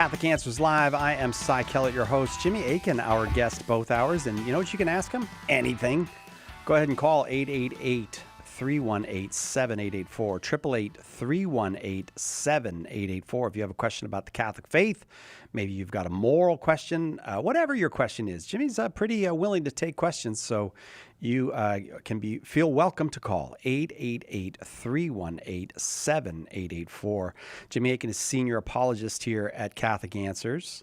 Catholic Answers Live. I am Cy Kellett, your host. Jimmy Akin, our guest both hours. And you know what you can ask him? Anything. Go ahead and call 888-318-7884, 888-318-7884. If you have a question about the Catholic faith, maybe you've got a moral question, whatever your question is. Jimmy's pretty willing to take questions, so you can feel welcome to call 888-318-7884. Jimmy Akin is senior apologist here at Catholic Answers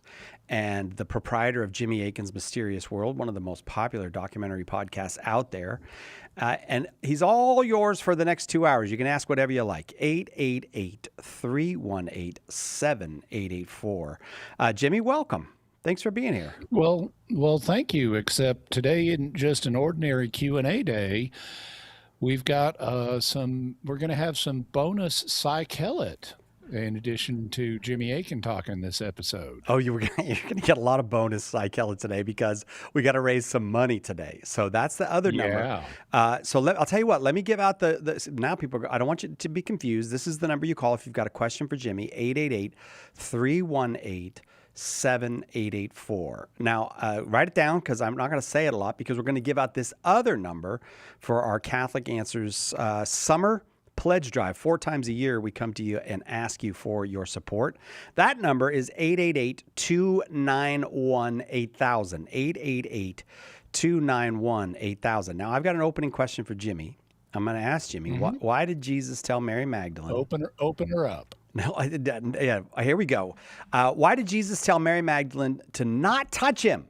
and the proprietor of Jimmy Akin's Mysterious World, one of the most popular documentary podcasts out there. And he's all yours for the next 2 hours. You can ask whatever you like. 888-318-7884. Jimmy, welcome. Thanks for being here. Well, thank you. Except today isn't just an ordinary Q&A day. We've got we're going to have some bonus Cy Kellett in addition to Jimmy Akin talking this episode. Oh, you're going to get a lot of bonus Cy Kellett today because we got to raise some money today. So that's the other number. Yeah. I'll tell you what, let me give out now people, I don't want you to be confused. This is the number you call if you've got a question for Jimmy, 888-318-7884. Now, write it down because I'm not going to say it a lot because we're going to give out this other number for our Catholic Answers summer pledge drive. 4 times a year, we come to you and ask you for your support. That number is 888-291-8000, 888-291-8000. Now, I've got an opening question for Jimmy. I'm going to ask Jimmy, why did Jesus tell Mary Magdalene? Open her up. No, yeah, here we go. Why did Jesus tell Mary Magdalene to not touch him,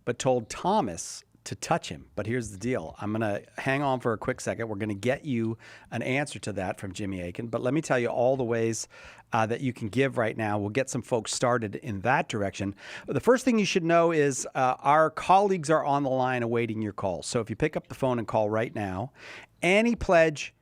but told Thomas to touch him? But here's the deal. I'm going to hang on for a quick second. We're going to get you an answer to that from Jimmy Akin. But let me tell you all the ways that you can give right now. We'll get some folks started in that direction. The first thing you should know is our colleagues are on the line awaiting your call. So if you pick up the phone and call right now, any pledge,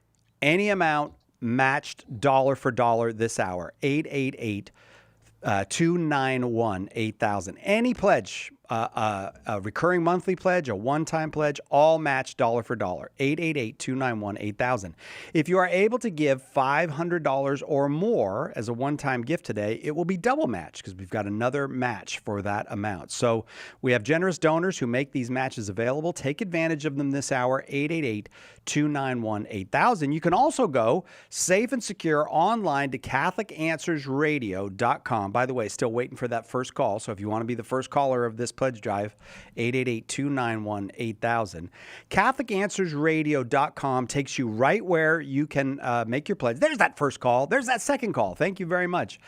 any amount, matched dollar for dollar this hour, 888-291-8000. Any pledge, a recurring monthly pledge, a one-time pledge, all matched dollar for dollar, 888-291-8000. If you are able to give $500 or more as a one-time gift today, it will be double matched because we've got another match for that amount. So we have generous donors who make these matches available. Take advantage of them this hour, 888-291-8000. You can also go safe and secure online to CatholicAnswersRadio.com. By the way, still waiting for that first call. So if you want to be the first caller of this pledge drive, 888-291-8000. CatholicAnswersRadio.com takes you right where you can make your pledge. There's that first call. There's that second call. Thank you very much.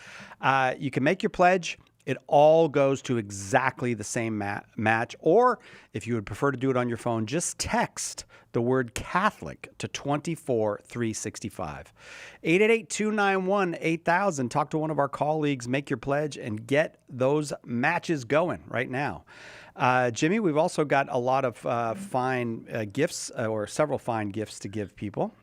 You can make your pledge. It all goes to exactly the same match. Or if you would prefer to do it on your phone, just text the word Catholic to 24365. 888-291-8000. Talk to one of our colleagues, make your pledge, and get those matches going right now. Jimmy, we've also got a lot of fine gifts, or several fine gifts to give people.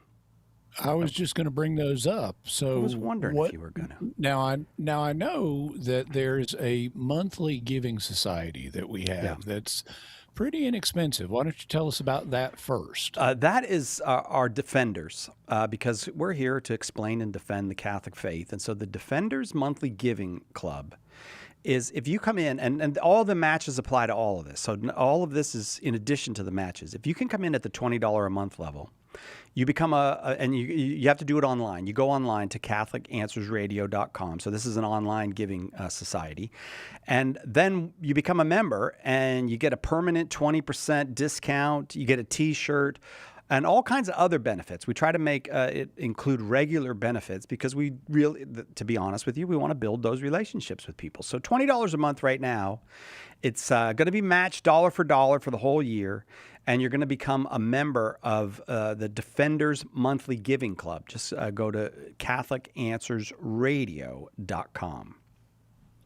I was just going to bring those up. So I was wondering if you were going to. Now I know that there's a monthly giving society that we have that's pretty inexpensive. Why don't you tell us about that first? That is our Defenders, because we're here to explain and defend the Catholic faith. And so the Defenders Monthly Giving Club is, if you come in, and all the matches apply to all of this. So all of this is in addition to the matches. If you can come in at the $20 a month level, you become and you have to do it online. You go online to CatholicAnswersRadio.com. So this is an online giving society. And then you become a member and you get a permanent 20% discount. You get a T-shirt and all kinds of other benefits. We try to make it include regular benefits because we really, to be honest with you, we want to build those relationships with people. So $20 a month right now, it's going to be matched dollar for dollar for the whole year. And you're going to become a member of the Defenders Monthly Giving Club. Just go to CatholicAnswersRadio.com.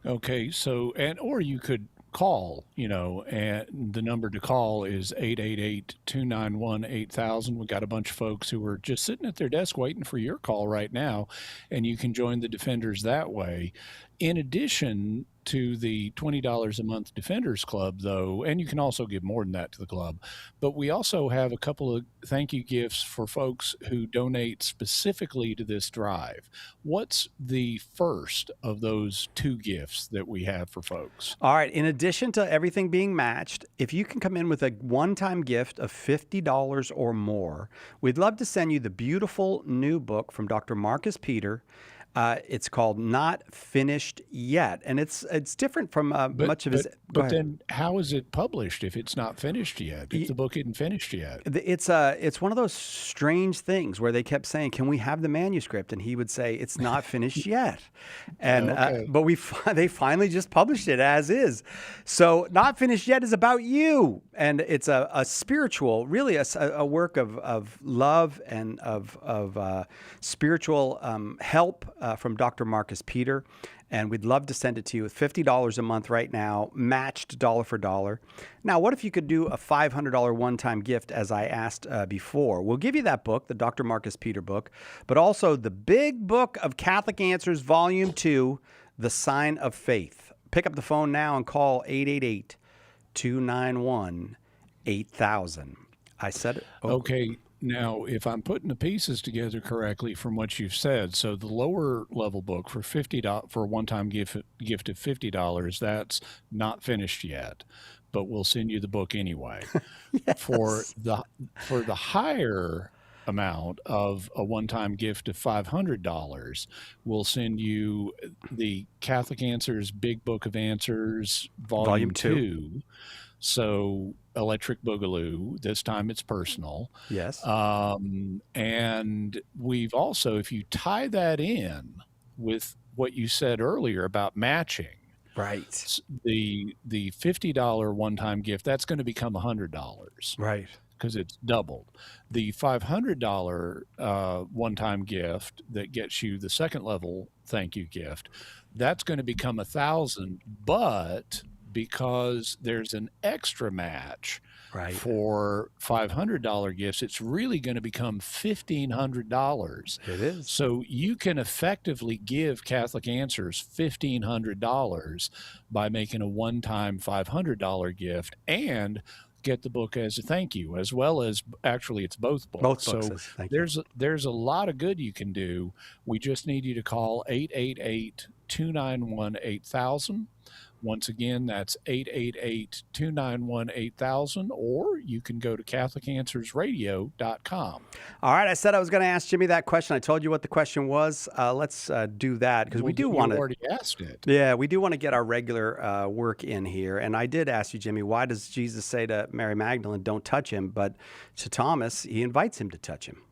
Okay, so, or you could call, and the number to call is 888-291-8000. We got a bunch of folks who are just sitting at their desk waiting for your call right now, and you can join the Defenders that way. In addition to the $20 a month Defenders Club, though, and you can also give more than that to the club, but we also have a couple of thank you gifts for folks who donate specifically to this drive. What's the first of those two gifts that we have for folks? All right. In addition to everything being matched, if you can come in with a one-time gift of $50 or more, we'd love to send you the beautiful new book from Dr. Marcus Peter. It's called Not Finished Yet, and it's different from much of his. But then, how is it published if it's not finished yet? If the book isn't finished yet, it's one of those strange things where they kept saying, "Can we have the manuscript?" And he would say, "It's not finished yet," and but they finally just published it as is. So, Not Finished Yet is about you, and it's a spiritual, really a work of love and of spiritual help. From Dr. Marcus Peter, and we'd love to send it to you with $50 a month right now, matched dollar for dollar. Now, what if you could do a $500 one-time gift, as I asked before? We'll give you that book, the Dr. Marcus Peter book, but also the big book of Catholic Answers, Volume 2, The Sign of Faith. Pick up the phone now and call 888-291-8000. I said it. Okay. Now, if I'm putting the pieces together correctly from what you've said, so the lower level book for $50 for a one-time gift of $50, that's not finished yet, but we'll send you the book anyway. Yes. For the higher amount of a one-time gift of $500, we'll send you the Catholic Answers Big Book of Answers, Volume 2. So Electric Boogaloo, this time it's personal. Yes. And we've also, if you tie that in with what you said earlier about matching, right, the $50 one-time gift, that's going to become $100. Right. Because it's doubled. The $500 one-time gift that gets you the second level thank you gift, that's going to become $1,000, but because there's an extra match for $500 gifts, it's really going to become $1,500. It is. So you can effectively give Catholic Answers $1,500 by making a one-time $500 gift and get the book as a thank you, as well as actually it's both books. So there's a lot of good you can do. We just need you to call 888-291-8000. Once again, that's 888-291-8000, or you can go to CatholicAnswersRadio.com. All right. I said I was going to ask Jimmy that question. I told you what the question was. Let's do that because we do want to. You already asked it. Yeah, we do want to get our regular work in here. And I did ask you, Jimmy, why does Jesus say to Mary Magdalene, don't touch him? But to Thomas, he invites him to touch him.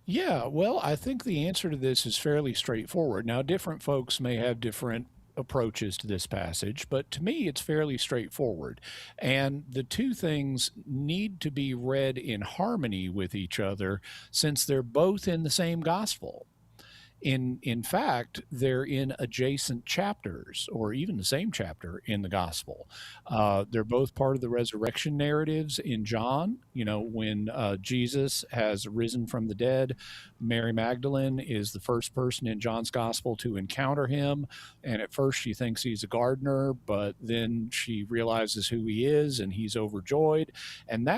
Yeah, well, I think the answer to this is fairly straightforward. Now, different folks may have different approaches to this passage, but to me it's fairly straightforward, and the two things need to be read in harmony with each other since they're both in the same gospel. In fact, they're in adjacent chapters, or even the same chapter in the gospel. They're both part of the resurrection narratives in John. You know, when Jesus has risen from the dead, Mary Magdalene is the first person in John's gospel to encounter him. And at first she thinks he's a gardener, but then she realizes who he is and he's overjoyed. And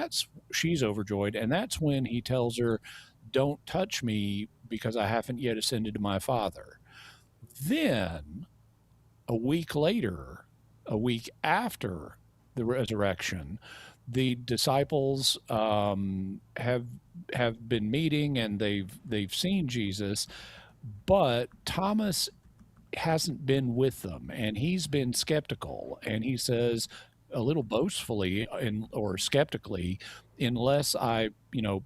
she's overjoyed. And that's when he tells her, don't touch me because I haven't yet ascended to my Father. Then a week later, a week after the resurrection, the disciples have been meeting and they've seen Jesus, but Thomas hasn't been with them and he's been skeptical, and he says a little boastfully or skeptically, unless I,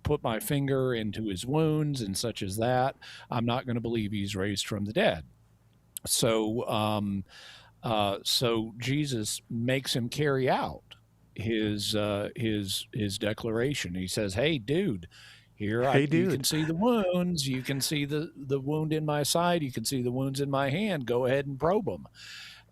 put my finger into his wounds and such as that, I'm not going to believe he's raised from the dead. So, so Jesus makes him carry out his declaration. He says, "Hey, dude, you can see the wounds. You can see the wound in my side. You can see the wounds in my hand. Go ahead and probe them."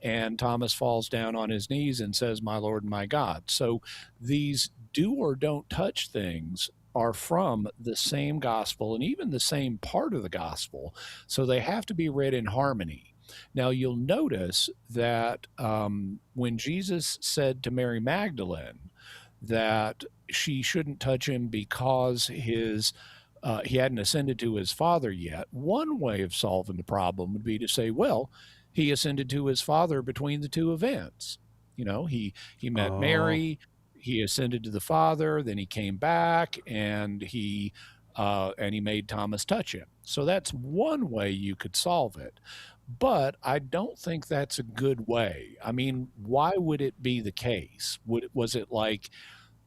And Thomas falls down on his knees and says, "My Lord and my God." So these do or don't touch things are from the same gospel and even the same part of the gospel. So they have to be read in harmony. Now, you'll notice that when Jesus said to Mary Magdalene that she shouldn't touch him because he hadn't ascended to his Father yet, one way of solving the problem would be to say, well, he ascended to his Father between the two events. He met Oh, Mary, he ascended to the Father, then he came back, and he made Thomas touch him. So that's one way you could solve it. But I don't think that's a good way. I mean, why would it be the case? Was it like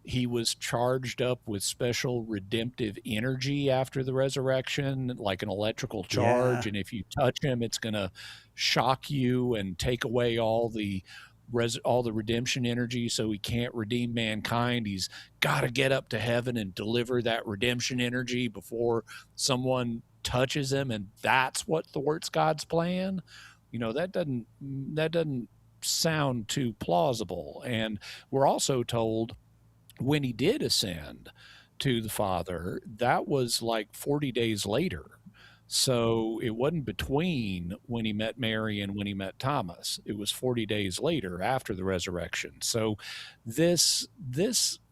he was charged up with special redemptive energy after the resurrection, like an electrical charge, yeah. and if you touch him, it's going to shock you and take away all the redemption energy, so he can't redeem mankind? He's got to get up to heaven and deliver that redemption energy before someone touches him, and that's what thwarts God's plan. That doesn't sound too plausible. And we're also told when he did ascend to the Father, that was like 40 days later. So it wasn't between when he met Mary and when he met Thomas. It was 40 days later after the resurrection. So this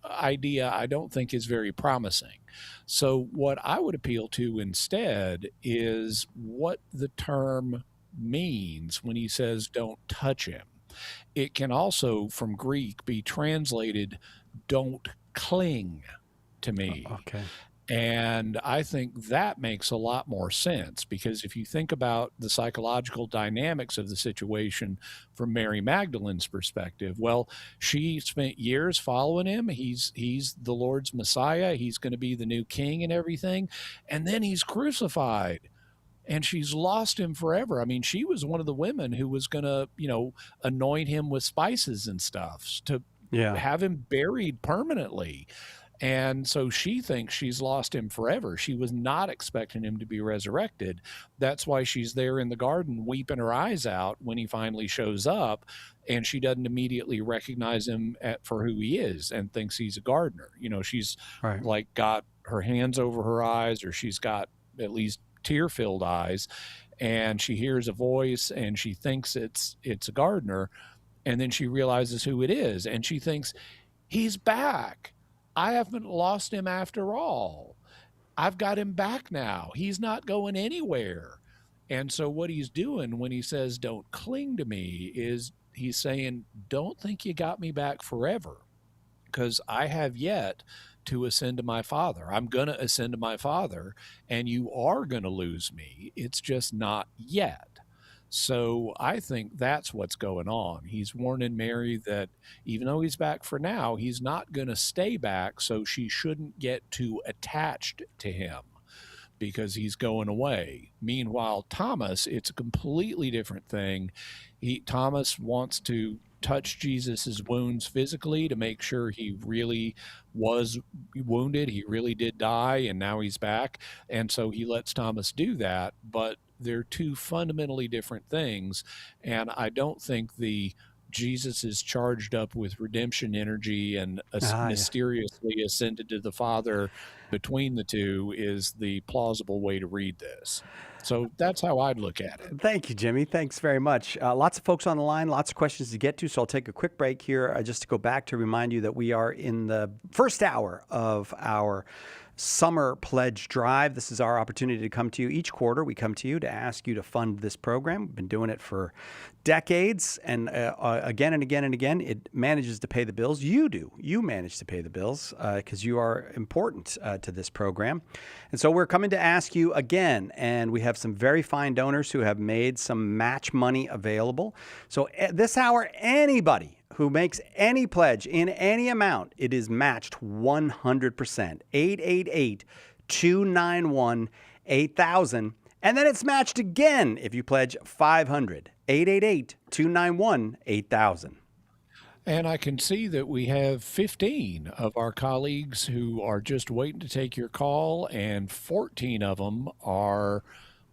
idea I don't think is very promising. So what I would appeal to instead is what the term means when he says don't touch him. It can also, from Greek, be translated don't cling to me. Okay. And I think that makes a lot more sense, because if you think about the psychological dynamics of the situation from Mary Magdalene's perspective, well, she spent years following him. He's the Lord's Messiah. He's going to be the new king and everything. And then he's crucified, and she's lost him forever. I mean, she was one of the women who was going to, anoint him with spices and stuff to Yeah. have him buried permanently. And so she thinks she's lost him forever. She was not expecting him to be resurrected. That's why she's there in the garden weeping her eyes out when he finally shows up, and she doesn't immediately recognize him for who he is and thinks he's a gardener. She's Right. like got her hands over her eyes, or she's got at least tear-filled eyes, and she hears a voice and she thinks it's a gardener, and then she realizes who it is, and she thinks, he's back. I haven't lost him after all. I've got him back now. He's not going anywhere. And so what he's doing when he says don't cling to me is he's saying, don't think you got me back forever, because I have yet to ascend to my Father. I'm going to ascend to my Father, and you are going to lose me. It's just not yet. So I think that's what's going on. He's warning Mary that even though he's back for now, he's not going to stay back, so she shouldn't get too attached to him because he's going away. Meanwhile, Thomas, it's a completely different thing. Thomas wants to touch Jesus's wounds physically to make sure he really was wounded. He really did die, and now he's back. And so he lets Thomas do that, but they're two fundamentally different things. And I don't think the Jesus is charged up with redemption energy and Yeah. mysteriously ascended to the Father between the two is the plausible way to read this. So that's how I'd look at it. Thank you, Jimmy. Thanks very much. Lots of folks on the line, lots of questions to get to. So I'll take a quick break here just to go back to remind you that we are in the first hour of our summer pledge drive. This is our opportunity to come to you each quarter. We come to you to ask you to fund this program. We've been doing it for decades, and again and again and again, it manages to pay the bills. You do. You manage to pay the bills because you are important to this program. And so we're coming to ask you again, and we have some very fine donors who have made some match money available. So this hour, anybody who makes any pledge in any amount, it is matched 100%. 888-291-8000. And then it's matched again if you pledge 500. 888-291-8000. And I can see that we have 15 of our colleagues who are just waiting to take your call, and 14 of them are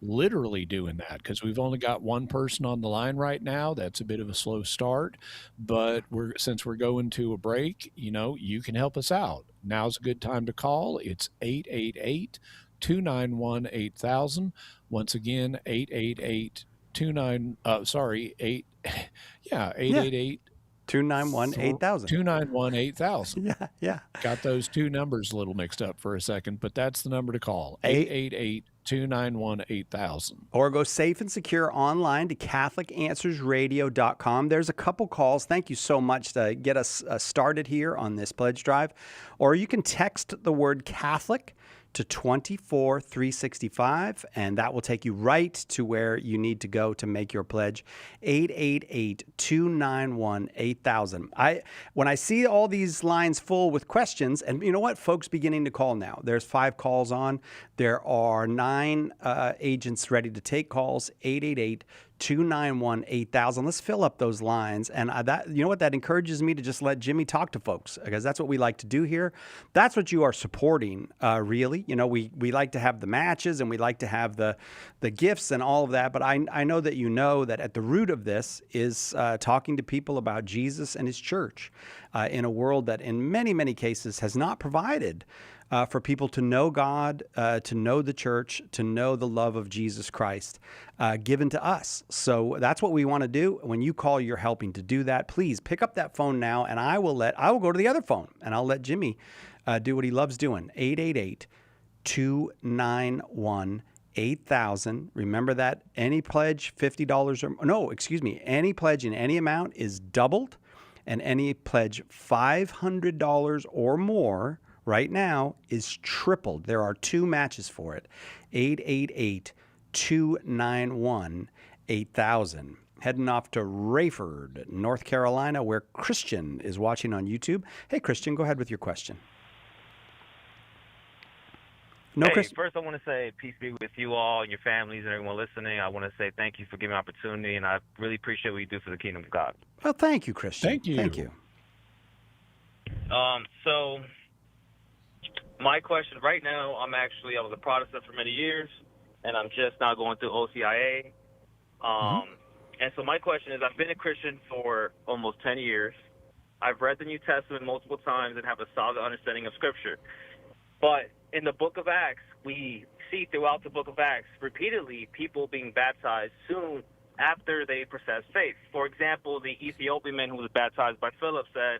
literally doing that because we've only got one person on the line right now. That's a bit of a slow start, but since we're going to a break, you can help us out. Now's a good time to call. It's 888-291-8000. Once again, 888 8 yeah, Yeah. 888 291-8000. 291-8000. Yeah, yeah. Got those two numbers a little mixed up for a second, but that's the number to call. Eight 888-291-8000. Or go safe and secure online to CatholicAnswersRadio.com. There's a couple calls. Thank you so much to get us started here on this pledge drive. Or you can text the word Catholic to 24365, and that will take you right to where you need to go to make your pledge. 888-291-8000. When I see all these lines full with questions, and you know what, folks beginning to call now. There's 5 calls on. There are 9 agents ready to take calls. 888-291-8000. Let's fill up those lines. And that, you know what, that encourages me to just let Jimmy talk to folks, because that's what we like to do here. That's what you are supporting, really. You know, we like to have the matches, and we like to have the gifts and all of that. But I know that you know that at the root of this is talking to people about Jesus and his church in a world that in many, many cases has not provided for people to know God, to know the church, to know the love of Jesus Christ given to us. So that's what we want to do. When you call, you're helping to do that. Please pick up that phone now, and I will go to the other phone, and I'll let Jimmy do what he loves doing. 888-291-8000. Remember that any pledge, $50 or no, excuse me, any pledge in any amount is doubled, and any pledge $500 or more right now is tripled. There are 2 matches for it. 888-291-8000. Heading off to Rayford, North Carolina, where Christian is watching on YouTube. Hey, Christian, go ahead with your question. No, Hey, first I want to say peace be with you all and your families and everyone listening. I want to say thank you for giving me an opportunity, and I really appreciate what you do for the kingdom of God. Well, thank you, Christian. Thank you. Thank you. So my question right now, I was a Protestant for many years, and I'm just now going through OCIA. And so my question is, I've been a Christian for almost 10 years. I've read the New Testament multiple times and have a solid understanding of Scripture. But in the book of Acts, we see throughout the book of Acts repeatedly people being baptized soon after they profess faith. For example, the Ethiopian man who was baptized by Philip said,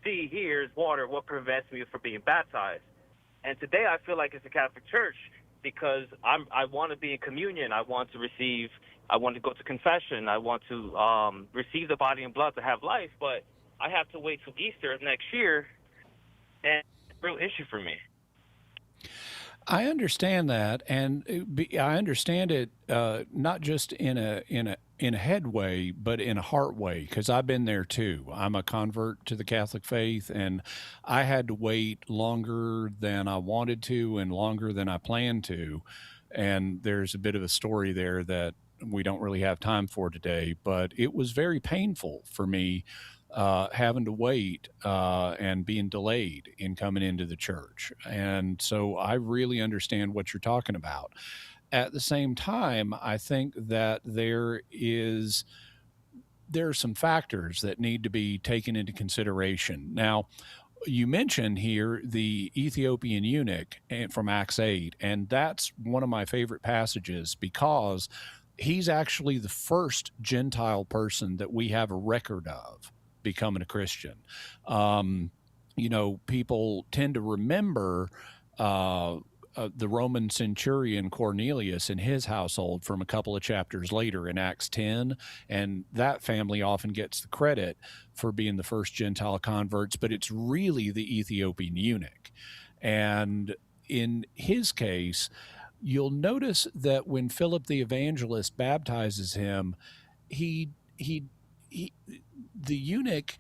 "See, here's water. What prevents me from being baptized?" And today I feel like it's the Catholic Church because I want to be in communion. I want to go to confession. I want to receive the body and blood to have life. But I have to wait till Easter of next year, and it's a real issue for me. I understand that, and I understand it not just in a head way, but in a heart way, because I've been there too. I'm a convert to the Catholic faith, and I had to wait longer than I wanted to and longer than I planned to. And there's a bit of a story there that we don't really have time for today, but it was very painful for me having to wait and being delayed in coming into the church. And so I really understand what you're talking about. At the same time, I think that there are some factors that need to be taken into consideration. Now, you mentioned here the Ethiopian eunuch from Acts 8, and that's one of my favorite passages because he's actually the first Gentile person that we have a record of becoming a Christian. People tend to remember the Roman centurion Cornelius and his household from a couple of chapters later in Acts 10, and that family often gets the credit for being the first Gentile converts, but it's really the Ethiopian eunuch. And in his case, you'll notice that when Philip the evangelist baptizes him, the eunuch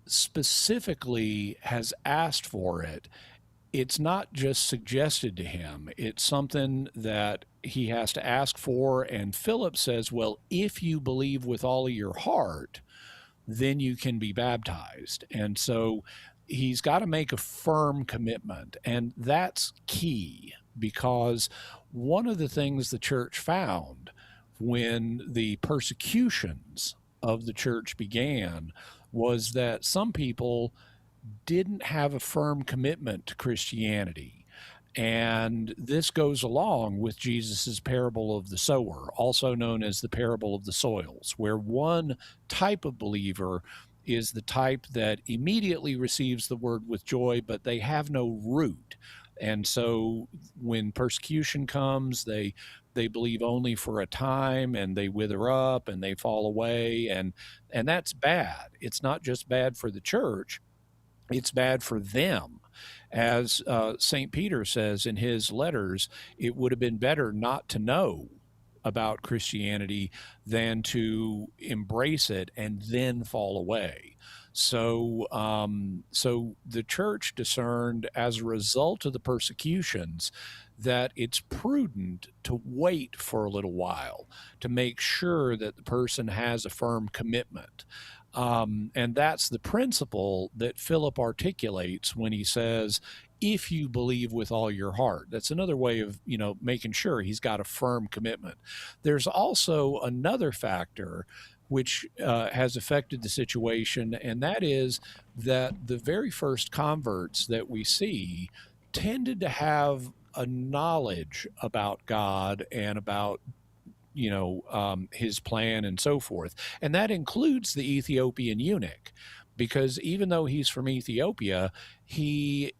specifically has asked for it. It's not just suggested to him. It's something that he has to ask for. And Philip says, well, if you believe with all of your heart, then you can be baptized. And so he's got to make a firm commitment. And that's key because one of the things the church found when the persecutions of the church began was that some people didn't have a firm commitment to Christianity. And this goes along with Jesus's parable of the sower, also known as the parable of the soils, where one type of believer is the type that immediately receives the word with joy, but they have no root. And so when persecution comes, they believe only for a time, and they wither up and they fall away, and that's bad. It's not just bad for the church, it's bad for them. As St. Peter says in his letters, it would have been better not to know about Christianity than to embrace it and then fall away. So the church discerned, as a result of the persecutions, that it's prudent to wait for a little while to make sure that the person has a firm commitment. And that's the principle that Philip articulates when he says, if you believe with all your heart. That's another way of, making sure he's got a firm commitment. There's also another factor which has affected the situation, and that is that the very first converts that we see tended to have a knowledge about God and about his plan and so forth. And that includes the Ethiopian eunuch, because even though he's from Ethiopia, he's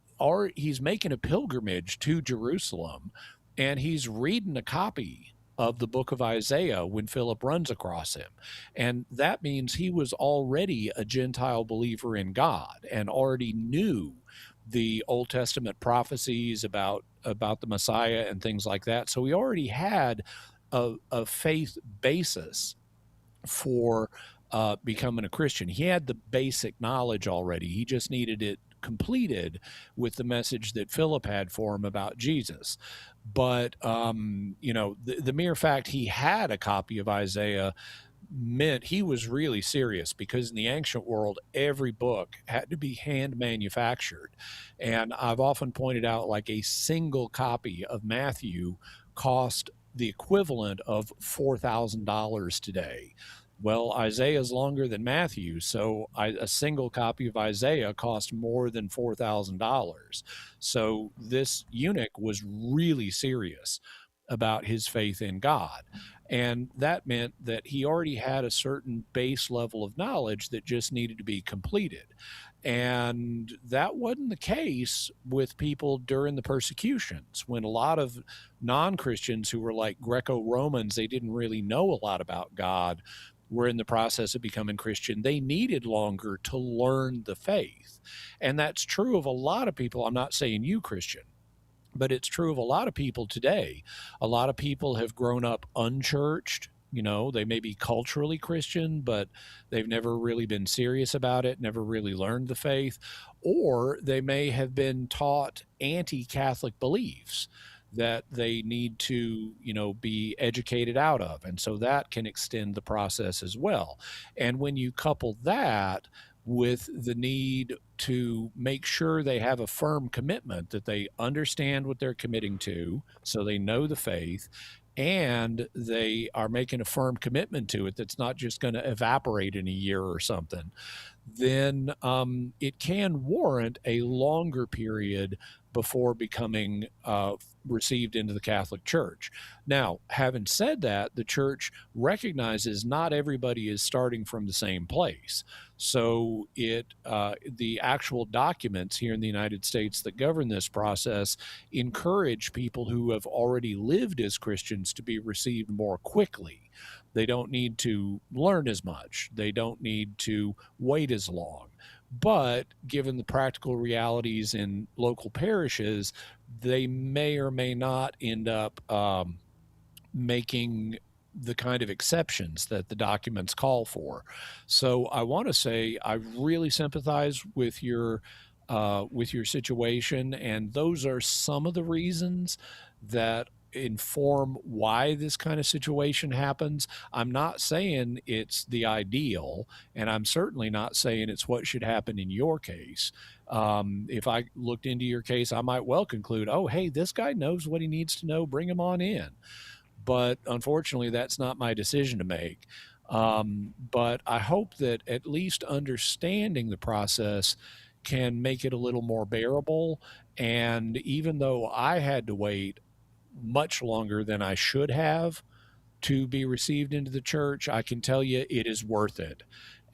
making a pilgrimage to Jerusalem, and he's reading a copy of the book of Isaiah when Philip runs across him. And that means he was already a Gentile believer in God and already knew the Old Testament prophecies about the Messiah and things like that. So he already had a faith basis for becoming a Christian. He had the basic knowledge already. He just needed it completed with the message that Philip had for him about Jesus. But, the mere fact he had a copy of Isaiah meant he was really serious, because in the ancient world, every book had to be hand manufactured. And I've often pointed out, like, a single copy of Matthew cost the equivalent of $4,000 today. Well, Isaiah is longer than Matthew, so a single copy of Isaiah cost more than $4,000. So this eunuch was really serious about his faith in God. And that meant that he already had a certain base level of knowledge that just needed to be completed. And that wasn't the case with people during the persecutions, when a lot of non-Christians who were like Greco-Romans, they didn't really know a lot about God, were in the process of becoming Christian. They needed longer to learn the faith. And that's true of a lot of people. I'm not saying you, Christian, but it's true of a lot of people today. A lot of people have grown up unchurched. They may be culturally Christian, but they've never really been serious about it, never really learned the faith, or they may have been taught anti-Catholic beliefs that they need to, be educated out of. And so that can extend the process as well. And when you couple that with the need to make sure they have a firm commitment, that they understand what they're committing to, so they know the faith, and they are making a firm commitment to it that's not just going to evaporate in a year or something, then it can warrant a longer period before becoming received into the Catholic Church. Now, having said that, the Church recognizes not everybody is starting from the same place. So the actual documents here in the United States that govern this process encourage people who have already lived as Christians to be received more quickly. They don't need to learn as much. They don't need to wait as long. But given the practical realities in local parishes, they may or may not end up making the kind of exceptions that the documents call for. So I want to say I really sympathize with your situation, and those are some of the reasons that inform why this kind of situation happens. I'm not saying it's the ideal, and I'm certainly not saying it's what should happen in your case. If I looked into your case, I might well conclude, oh, hey, this guy knows what he needs to know, bring him on in. But unfortunately, that's not my decision to make. But I hope that at least understanding the process can make it a little more bearable. And even though I had to wait much longer than I should have to be received into the church, I can tell you it is worth it.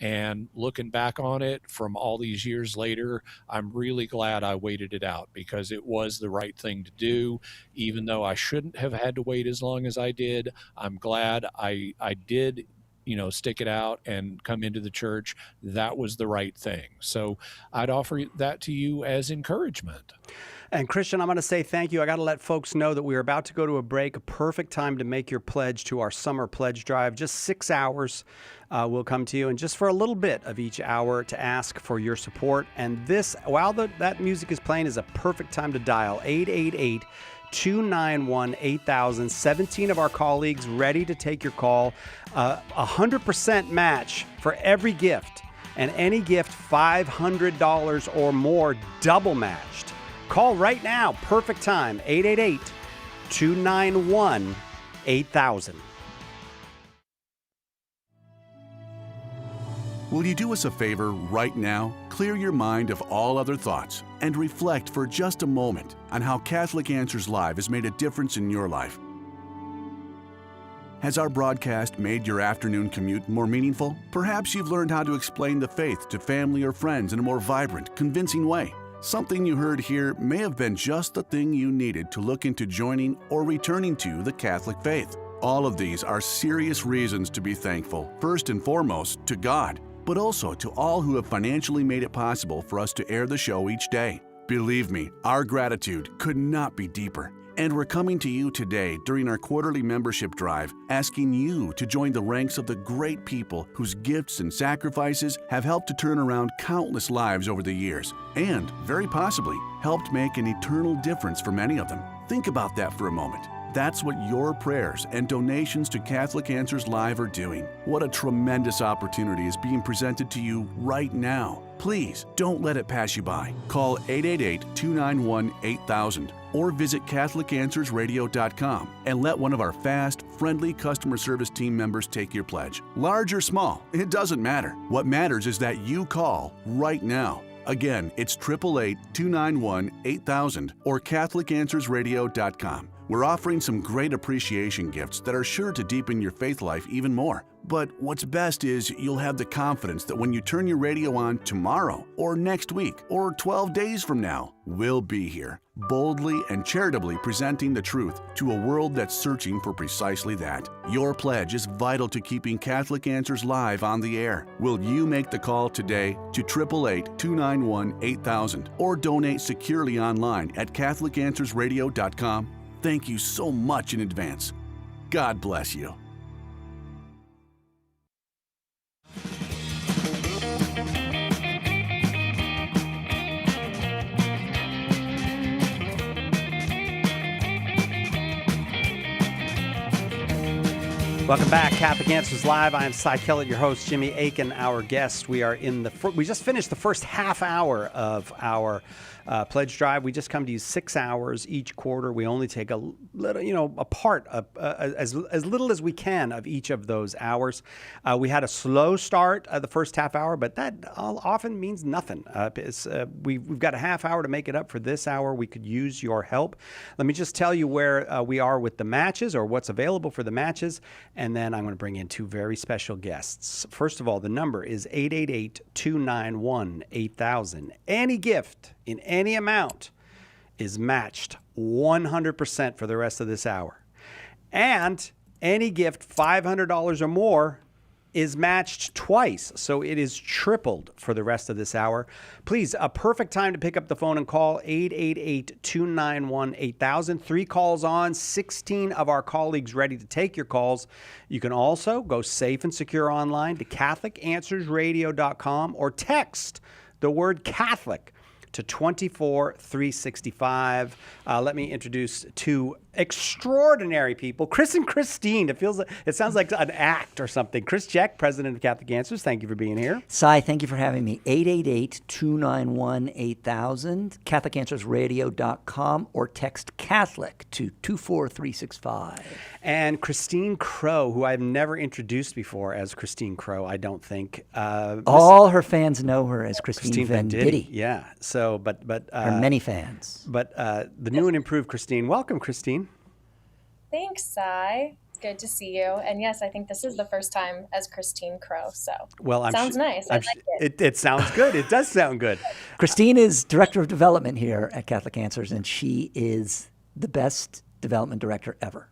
And looking back on it from all these years later, I'm really glad I waited it out, because it was the right thing to do. Even though I shouldn't have had to wait as long as I did, I'm glad I did, stick it out and come into the church. That was the right thing. So I'd offer that to you as encouragement. And Christian, I'm going to say thank you. I got to let folks know that we are about to go to a break, a perfect time to make your pledge to our summer pledge drive. Just 6 hours will come to you, and just for a little bit of each hour to ask for your support. And this, while that music is playing, is a perfect time to dial 888-291-8000. 17 of our colleagues ready to take your call. 100% match for every gift, and any gift $500 or more, double matched. Call right now. Perfect time. 888-291-8000. Will you do us a favor right now? Clear your mind of all other thoughts and reflect for just a moment on how Catholic Answers Live has made a difference in your life. Has our broadcast made your afternoon commute more meaningful? Perhaps you've learned how to explain the faith to family or friends in a more vibrant, convincing way. Something you heard here may have been just the thing you needed to look into joining or returning to the Catholic faith. All of these are serious reasons to be thankful, first and foremost to God, but also to all who have financially made it possible for us to air the show each day. Believe me, our gratitude could not be deeper. And we're coming to you today during our quarterly membership drive, asking you to join the ranks of the great people whose gifts and sacrifices have helped to turn around countless lives over the years, and, very possibly, helped make an eternal difference for many of them. Think about that for a moment. That's what your prayers and donations to Catholic Answers Live are doing. What a tremendous opportunity is being presented to you right now. Please don't let it pass you by. Call 888-291-8000 or visit CatholicAnswersRadio.com and let one of our fast, friendly customer service team members take your pledge. Large or small, it doesn't matter. What matters is that you call right now. Again, it's 888-291-8000 or CatholicAnswersRadio.com. We're offering some great appreciation gifts that are sure to deepen your faith life even more. But what's best is you'll have the confidence that when you turn your radio on tomorrow or next week or 12 days from now, we'll be here, boldly and charitably presenting the truth to a world that's searching for precisely that. Your pledge is vital to keeping Catholic Answers Live on the air. Will you make the call today to 888-291-8000 or donate securely online at CatholicAnswersRadio.com? Thank you so much in advance. God bless you. Welcome back, Catholic Answers Live. I am Cy Kellett, your host, Jimmy Aiken, our guest. We are we just finished the first half hour of our pledge drive. We just come to you 6 hours each quarter. We only take a little, a part of as little as we can of each of those hours. We had a slow start the first half hour, but that often means nothing. We've got a half hour to make it up for this hour. We could use your help. Let me just tell you where we are with the matches, or what's available for the matches, and then I'm going to bring in two very special guests. First of all, the number is 888-291-8000. Any gift in any amount is matched 100% for the rest of this hour. And any gift $500 or more is matched twice, so it is tripled for the rest of this hour. Please, a perfect time to pick up the phone and call 888-291-8000. 3 calls on, 16 of our colleagues ready to take your calls. You can also go safe and secure online to CatholicAnswersRadio.com or text the word Catholic to 24365. Let me introduce two extraordinary people, Chris and Christine. It sounds like an act or something. Chris Jeck, president of Catholic Answers, thank you for being here. Cy, thank you for having me. 888-291-8000, CatholicAnswersRadio.com, or text Catholic to 24365. And Christine Crow, who I've never introduced before as Christine Crow, I don't think. All her fans know her as Christine Venditti. Yeah. So, but her many fans. But the new and improved Christine. Welcome, Christine. Thanks, Cy. It's good to see you. And yes, I think this is the first time as Christine Crow. So sounds nice. I like it. It sounds good. It does sound good. Christine is Director of Development here at Catholic Answers, and she is the best development director ever.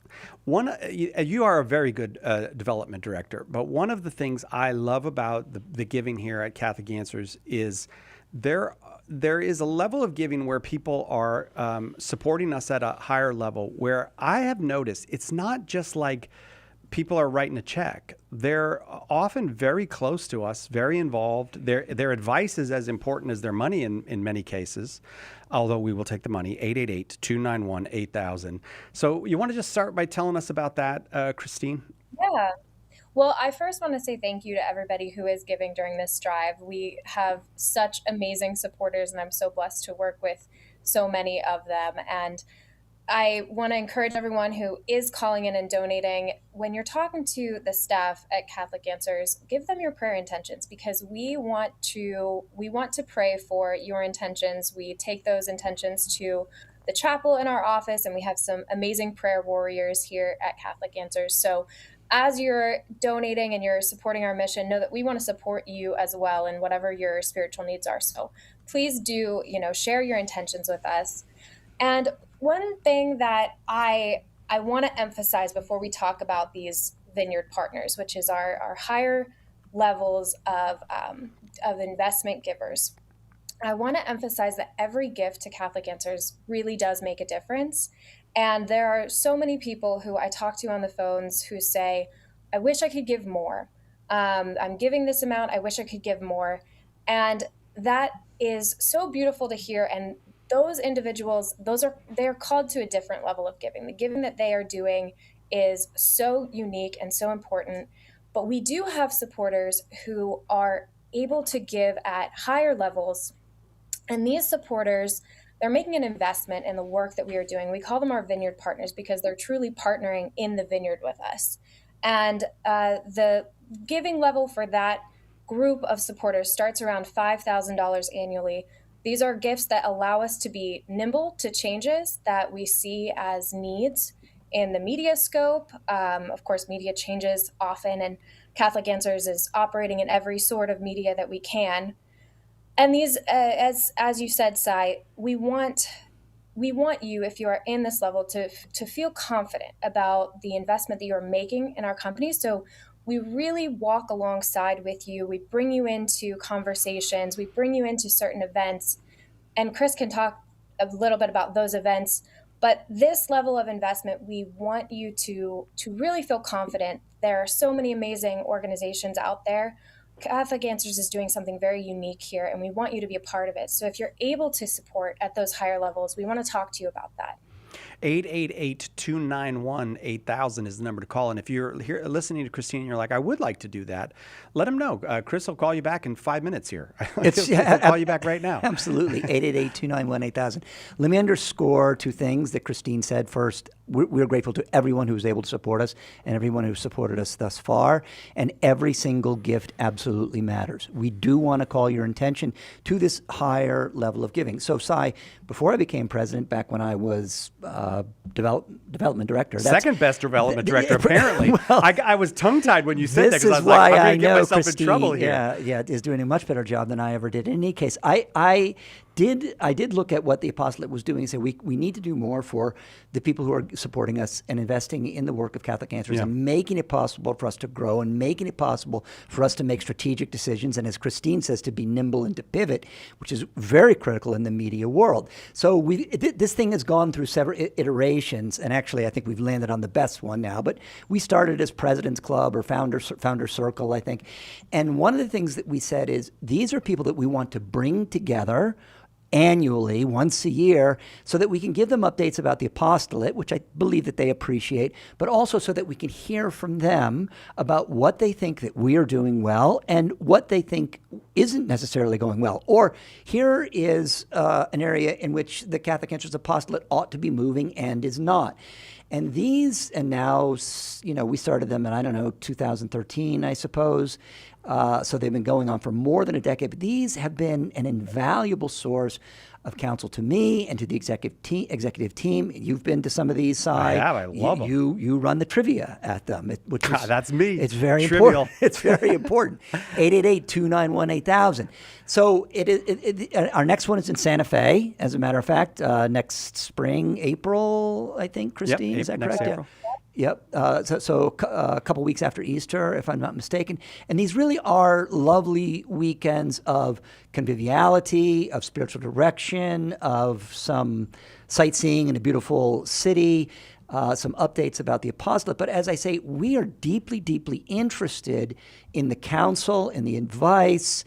You are a very good development director, but one of the things I love about the giving here at Catholic Answers is there is a level of giving where people are supporting us at a higher level, where I have noticed it's not just like people are writing a check. They're often very close to us, very involved. Their advice is as important as their money in many cases, although we will take the money. 888-291-8000. So you want to just start by telling us about that, Christine? Yeah. Well, I first want to say thank you to everybody who is giving during this drive. We have such amazing supporters, and I'm so blessed to work with so many of them. And I want to encourage everyone who is calling in and donating, when you're talking to the staff at Catholic Answers, give them your prayer intentions, because we want to pray for your intentions. We take those intentions to the chapel in our office, and we have some amazing prayer warriors here at Catholic Answers. So as you're donating and you're supporting our mission, know that we want to support you as well in whatever your spiritual needs are. So please do, share your intentions with us. And one thing that I want to emphasize before we talk about these vineyard partners, which is our higher levels of investment givers, I want to emphasize that every gift to Catholic Answers really does make a difference. And there are so many people who I talk to on the phones who say, I wish I could give more. I'm giving this amount. I wish I could give more. And that is so beautiful to hear. And those individuals, they're called to a different level of giving. The giving that they are doing is so unique and so important. But we do have supporters who are able to give at higher levels. And these supporters, they're making an investment in the work that we are doing. We call them our vineyard partners because they're truly partnering in the vineyard with us. And the giving level for that group of supporters starts around $5,000 annually. These are gifts that allow us to be nimble to changes that we see as needs in the media scope. Of course, media changes often, and Catholic Answers is operating in every sort of media that we can. And these, as you said, Cy, we want you, if you are in this level, to feel confident about the investment that you are making in our company. So we really walk alongside with you. We bring you into conversations. We bring you into certain events. And Chris can talk a little bit about those events. But this level of investment, we want you to really feel confident. There are so many amazing organizations out there. Catholic Answers is doing something very unique here, and we want you to be a part of it. So if you're able to support at those higher levels, we want to talk to you about that. 888-291-8000 is the number to call. And if you're here listening to Christine and you're like, I would like to do that, let him know. Chris will call you back in 5 minutes here. He'll call you back right now. Absolutely. 888-291-8000. Let me underscore two things that Christine said. First, we're grateful to everyone who was able to support us and everyone who supported us thus far. And every single gift absolutely matters. We do want to call your attention to this higher level of giving. So, Cy, before I became president, back when I was development director. Second best development director, apparently. Well, I was tongue-tied when you said that, because I was like, I'm going to get myself Christine, in trouble here. Yeah, is doing a much better job than I ever did. In any case, I did look at what the apostolate was doing and say we need to do more for the people who are supporting us and investing in the work of Catholic Answers and making it possible for us to grow and making it possible for us to make strategic decisions. And as Christine says, to be nimble and to pivot, which is very critical in the media world. So this thing has gone through several iterations, and actually I think we've landed on the best one now. But we started as President's Club or Founder Circle, I think. And one of the things that we said is these are people that we want to bring together annually, once a year, so that we can give them updates about the apostolate, which I believe that they appreciate, but also so that we can hear from them about what they think that we are doing well and what they think isn't necessarily going well. Or here is an area in which the Catholic Answers Apostolate ought to be moving and is not. And these, and now, we started them in, 2013, I suppose. So they've been going on for more than a decade. But these have been an invaluable source of counsel to me and to the executive team. You've been to some of these, Si. I have. I love them. You run the trivia at them, which is, that's me. It's very Trivial. important. It's very important. 888-291-8000. So our next one is in Santa Fe, as a matter of fact, next spring, April, I think, Christine, Yep, is that next correct? April. Yep. So a couple weeks after Easter, if I'm not mistaken. And these really are lovely weekends of conviviality, of spiritual direction, of some sightseeing in a beautiful city, some updates about the apostolate. But as I say, we are deeply, deeply interested in the counsel, in the advice,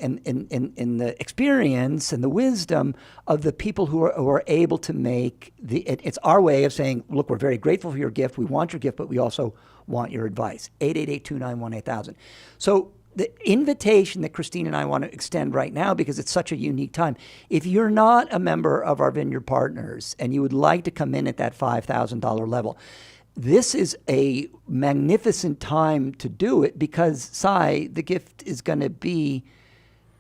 in the experience and the wisdom of the people who are able to make it's our way of saying, look, we're very grateful for your gift. We want your gift, but we also want your advice. 888-291-8000. So the invitation that Christine and I want to extend right now, because it's such a unique time, if you're not a member of our Vineyard Partners and you would like to come in at that $5,000 level, this is a magnificent time to do it, because, Si, the gift is going to be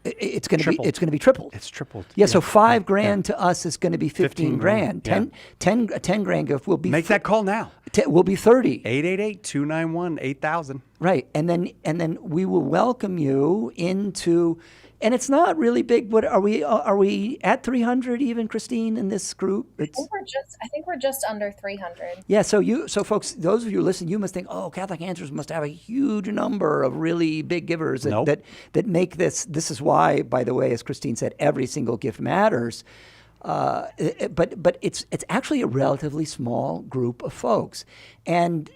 it's going to be tripled. It's tripled. Yeah, so $5,000 to us is going to be 15 grand. Yeah. 10 grand gift will be Make that call now. will be 30. 888-291-8000. Right, and then we will welcome you into. And it's not really big. What are we at 300 even, Christine, in this group? I think we're just under 300. Yeah, so folks, those of you who listen, you must think, oh, Catholic Answers must have a huge number of really big givers that make this. This is why, by the way, as Christine said, every single gift matters. But it's actually a relatively small group of folks. And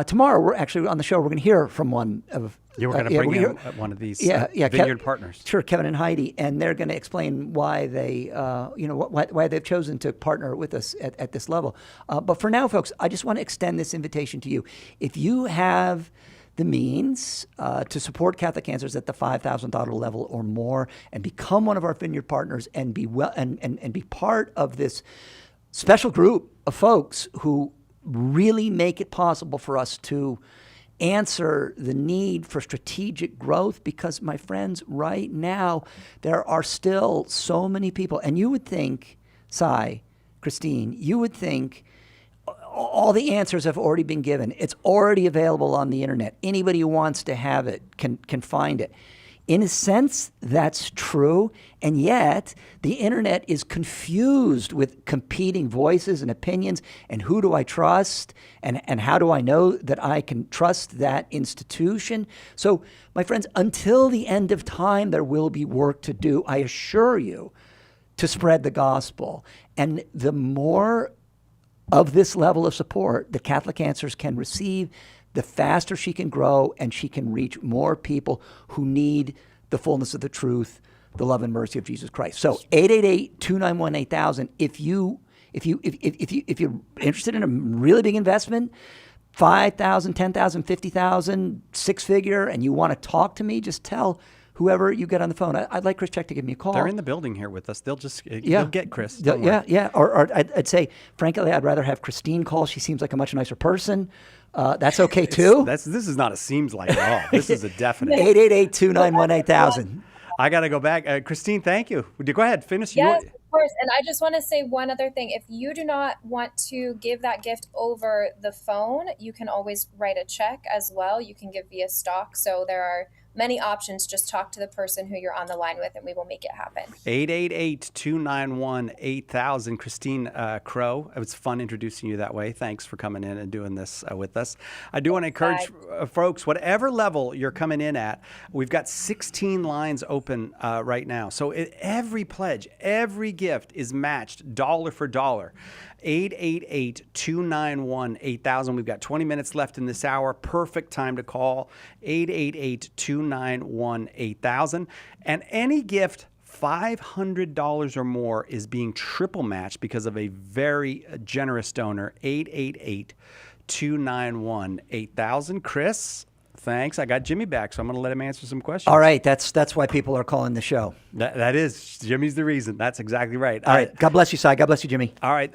tomorrow, we're actually on the show. We're going to hear from one of. You were going to bring in one of these Vineyard Partners. Sure, Kevin and Heidi, and they're going to explain why they, why they've chosen to partner with us at this level. But for now, folks, I just want to extend this invitation to you. If you have the means to support Catholic Answers at the $5,000 level or more, and become one of our Vineyard Partners, and be and be part of this special group of folks who really make it possible for us to answer the need for strategic growth, because, my friends, right now there are still so many people, and you would think, Si, Christine, you would think all the answers have already been given. It's already available on the internet. Anybody who wants to have it can find it. In a sense, that's true, and yet the internet is confused with competing voices and opinions, and who do I trust, and how do I know that I can trust that institution? So, my friends, until the end of time, there will be work to do, I assure you, to spread the gospel. And the more of this level of support that Catholic Answers can receive, the faster she can grow, and she can reach more people who need the fullness of the truth, the love and mercy of Jesus Christ. So 888-291-8000. If you're interested in a really big investment, 5,000, 10,000, 50,000, six-figure, and you want to talk to me, just tell whoever you get on the phone. I'd like Chris Check to give me a call. They're in the building here with us. They'll get Chris. Don't Yeah, worry. yeah. Or I'd say, frankly, I'd rather have Christine call. She seems like a much nicer person. That's okay too. This is not a seems like at all. This is a definite. 888-291-8000. I got to go back. Christine, thank you. Go ahead, finish. Yes, of course. And I just want to say one other thing. If you do not want to give that gift over the phone, you can always write a check as well. You can give via stock. So there are many options. Just talk to the person who you're on the line with, and we will make it happen. 888-291-8000. Christine Crow, it was fun introducing you that way. Thanks for coming in and doing this with us. I do want to encourage folks, whatever level you're coming in at, we've got 16 lines open right now. So every pledge, every gift is matched dollar for dollar. 888-291-8000. We've got 20 minutes left in this hour. Perfect time to call. 888-291-8000. And any gift $500 or more is being triple matched because of a very generous donor, 888-291-8000. Chris, thanks. I got Jimmy back, so I'm going to let him answer some questions. All right, that's why people are calling the show. That is, Jimmy's the reason. That's exactly right. All right, God bless you, Si. God bless you, Jimmy. All right,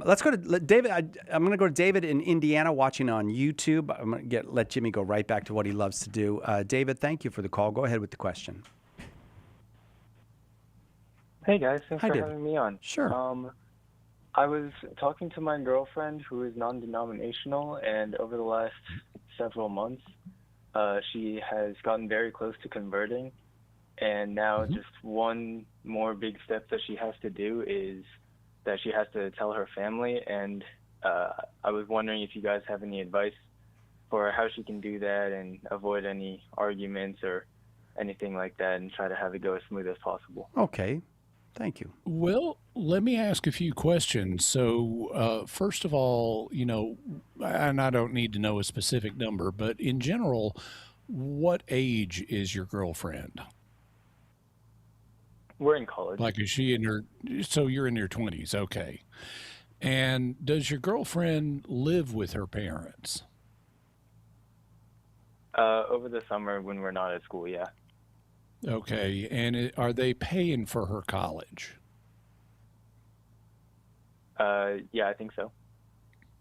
let's go to David. I'm going to go to David in Indiana watching on YouTube. I'm going to let Jimmy go right back to what he loves to do. David, thank you for the call. Go ahead with the question. Hey guys, thanks Hi, for David. having me on. Sure. I was talking to my girlfriend who is non-denominational, and over the last several months, she has gotten very close to converting. And now just one more big step that she has to do is that she has to tell her family. And I was wondering if you guys have any advice for how she can do that and avoid any arguments or anything like that and try to have it go as smooth as possible. Okay. Thank you. Well, let me ask a few questions. So, first of all, and I don't need to know a specific number, but in general, what age is your girlfriend? We're in college. Like, is she so you're in your 20s, okay. And does your girlfriend live with her parents? Over the summer when we're not at school, yeah. Okay, and are they paying for her college? Yeah, I think so.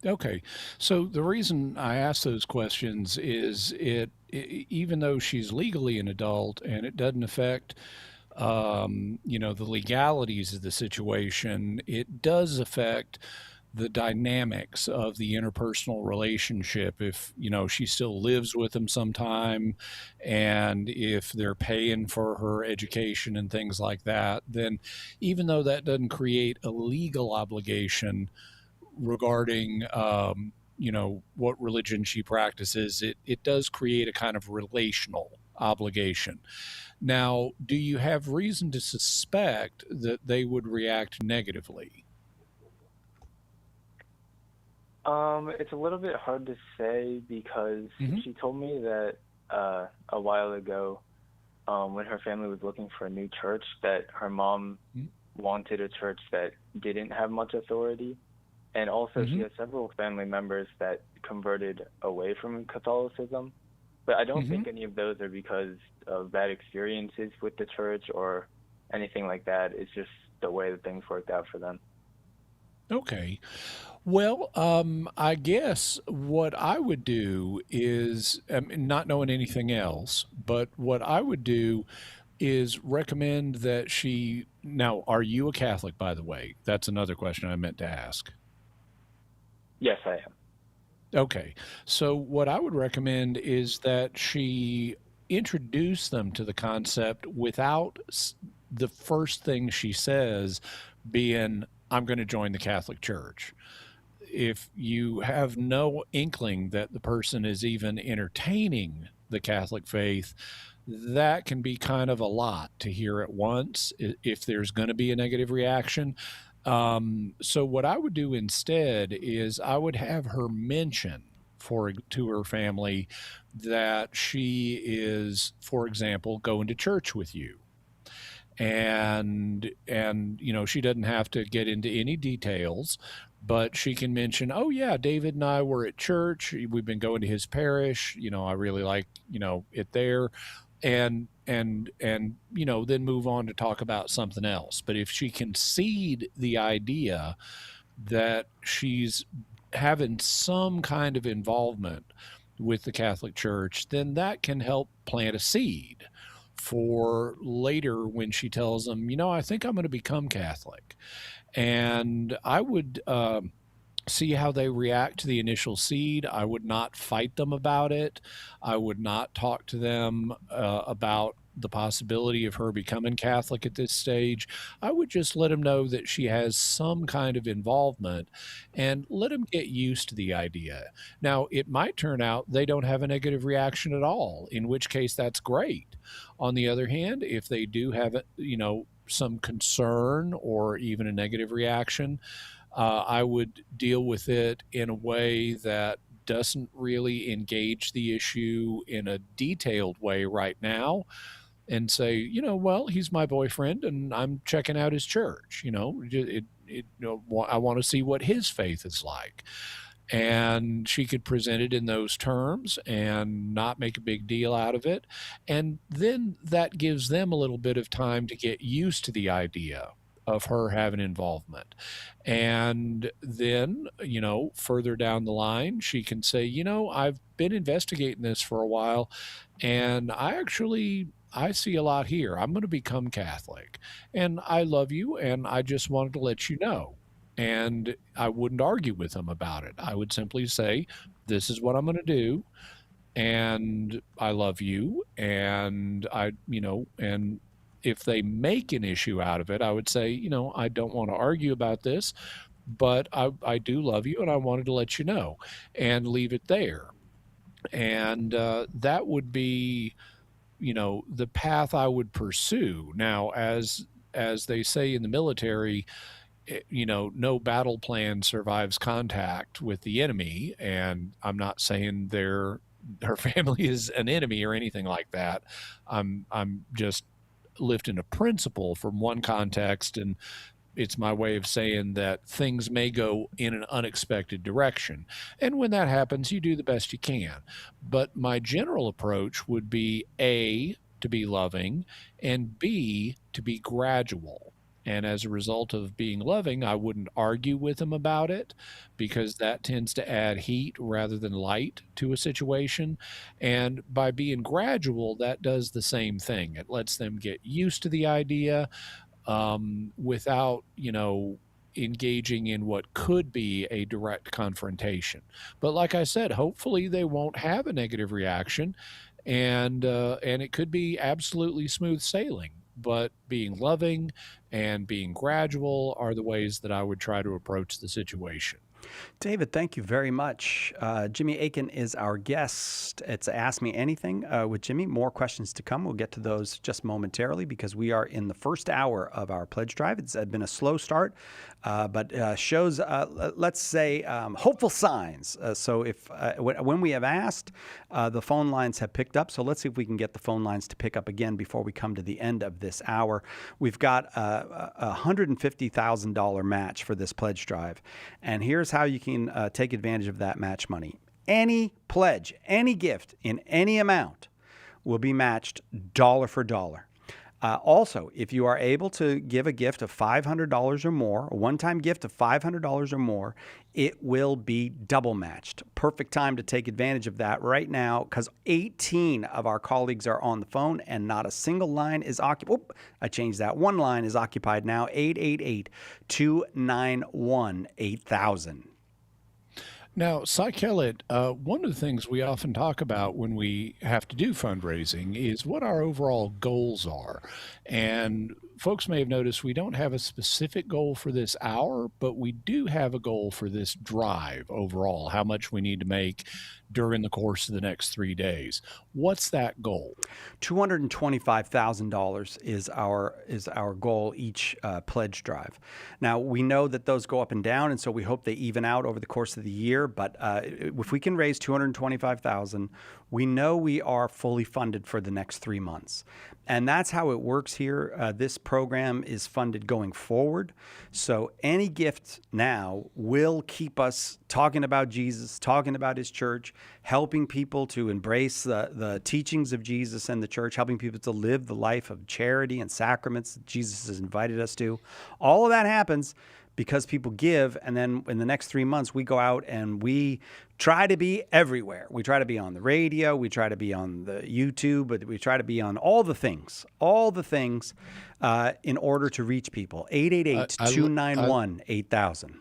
Okay, so the reason I ask those questions is even though she's legally an adult and it doesn't affect the legalities of the situation, it does affect the dynamics of the interpersonal relationship. If, she still lives with them sometime, and if they're paying for her education and things like that, then even though that doesn't create a legal obligation regarding, what religion she practices, it does create a kind of relational obligation. Now, do you have reason to suspect that they would react negatively? It's a little bit hard to say because she told me that a while ago, when her family was looking for a new church, that her mom wanted a church that didn't have much authority. And also she has several family members that converted away from Catholicism. But I don't think any of those are because of bad experiences with the church or anything like that. It's just the way that things worked out for them. Okay. Well, I guess what I would do is, not knowing anything else, but what I would do is recommend that now, are you a Catholic, by the way? That's another question I meant to ask. Yes, I am. Okay. So what I would recommend is that she introduce them to the concept without the first thing she says being, I'm going to join the Catholic Church. If you have no inkling that the person is even entertaining the Catholic faith, that can be kind of a lot to hear at once if there's going to be a negative reaction. So what I would do instead is I would have her mention to her family that she is, for example, going to church with you. And she doesn't have to get into any details, but she can mention, oh yeah, David and I were at church. We've been going to his parish. I really like, it there. And then move on to talk about something else. But if she can seed the idea that she's having some kind of involvement with the Catholic Church, then that can help plant a seed for later when she tells them, I think I'm going to become Catholic. And I would see how they react to the initial seed. I would not fight them about it. I would not talk to them about the possibility of her becoming Catholic at this stage. I would just let them know that she has some kind of involvement and let them get used to the idea. Now, it might turn out they don't have a negative reaction at all, in which case that's great. On the other hand, if they do have, some concern or even a negative reaction, I would deal with it in a way that doesn't really engage the issue in a detailed way right now, and say, well, he's my boyfriend and I'm checking out his church. I want to see what his faith is like. And she could present it in those terms and not make a big deal out of it. And then that gives them a little bit of time to get used to the idea of her having involvement. And then, further down the line, she can say, I've been investigating this for a while, and I see a lot here. I'm going to become Catholic, and I love you, and I just wanted to let you know. And I wouldn't argue with them about it. I would simply say, this is what I'm going to do, and I love you, and and if they make an issue out of it, I would say, I don't want to argue about this, but I do love you, and I wanted to let you know, and leave it there. And that would be, the path I would pursue. Now, as they say in the military, no battle plan survives contact with the enemy. And I'm not saying her family is an enemy or anything like that. I'm just lifting a principle from one context, and it's my way of saying that things may go in an unexpected direction. And when that happens, you do the best you can. But my general approach would be A, to be loving, and B, to be gradual. And as a result of being loving, I wouldn't argue with them about it, because that tends to add heat rather than light to a situation. And by being gradual, that does the same thing. It lets them get used to the idea without, engaging in what could be a direct confrontation. But like I said, hopefully they won't have a negative reaction, and it could be absolutely smooth sailing. But being loving and being gradual are the ways that I would try to approach the situation. David, thank you very much. Jimmy Aiken is our guest. It's Ask Me Anything with Jimmy. More questions to come. We'll get to those just momentarily, because we are in the first hour of our pledge drive. It's been a slow start, but shows, let's say, hopeful signs. So when we have asked, the phone lines have picked up. So let's see if we can get the phone lines to pick up again before we come to the end of this hour. We've got a $150,000 match for this pledge drive. And here's how you can take advantage of that match money. Any pledge, any gift in any amount will be matched dollar for dollar. Also, if you are able to give a gift of $500 or more, a one-time gift of $500 or more, it will be double matched. Perfect time to take advantage of that right now, because 18 of our colleagues are on the phone and not a single line is occupied. Oh, I changed that. One line is occupied now, 888-291-8000. Now, Cy Kellett, one of the things we often talk about when we have to do fundraising is what our overall goals are. And folks may have noticed we don't have a specific goal for this hour, but we do have a goal for this drive overall, how much we need to make during the course of the next 3 days. What's that goal? $225,000 is our goal each pledge drive. Now, we know that those go up and down, and so we hope they even out over the course of the year. But if we can raise $225,000, we know we are fully funded for the next 3 months. And that's how it works here. This program is funded going forward. So any gift now will keep us talking about Jesus, talking about his church, helping people to embrace the teachings of Jesus and the church, helping people to live the life of charity and sacraments that Jesus has invited us to. All of that happens because people give, and then in the next 3 months, we go out and we try to be everywhere. We try to be on the radio, we try to be on the YouTube, but we try to be on all the things in order to reach people. 888-291-8000.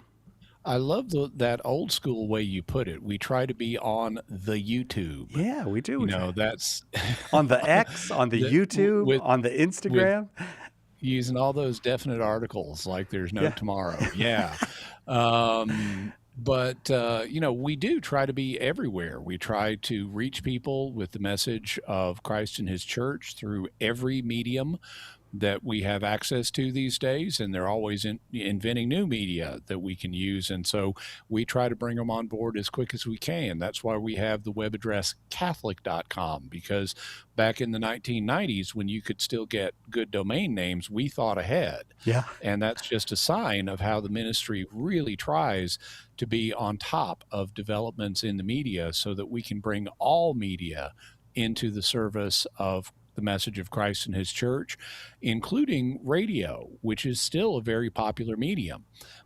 I love that old school way you put it. We try to be on the YouTube. Yeah, we do. That's on the X, on the YouTube, on the Instagram. Using all those definite articles like there's no tomorrow. Yeah. But we do try to be everywhere. We try to reach people with the message of Christ and his church through every medium that we have access to these days, and they're always inventing new media that we can use. And so we try to bring them on board as quick as we can. That's why we have the web address Catholic.com, because back in the 1990s, when you could still get good domain names, we thought ahead. Yeah. And that's just a sign of how the ministry really tries to be on top of developments in the media so that we can bring all media into the service of the message of Christ and his church, including radio, which is still a very popular medium.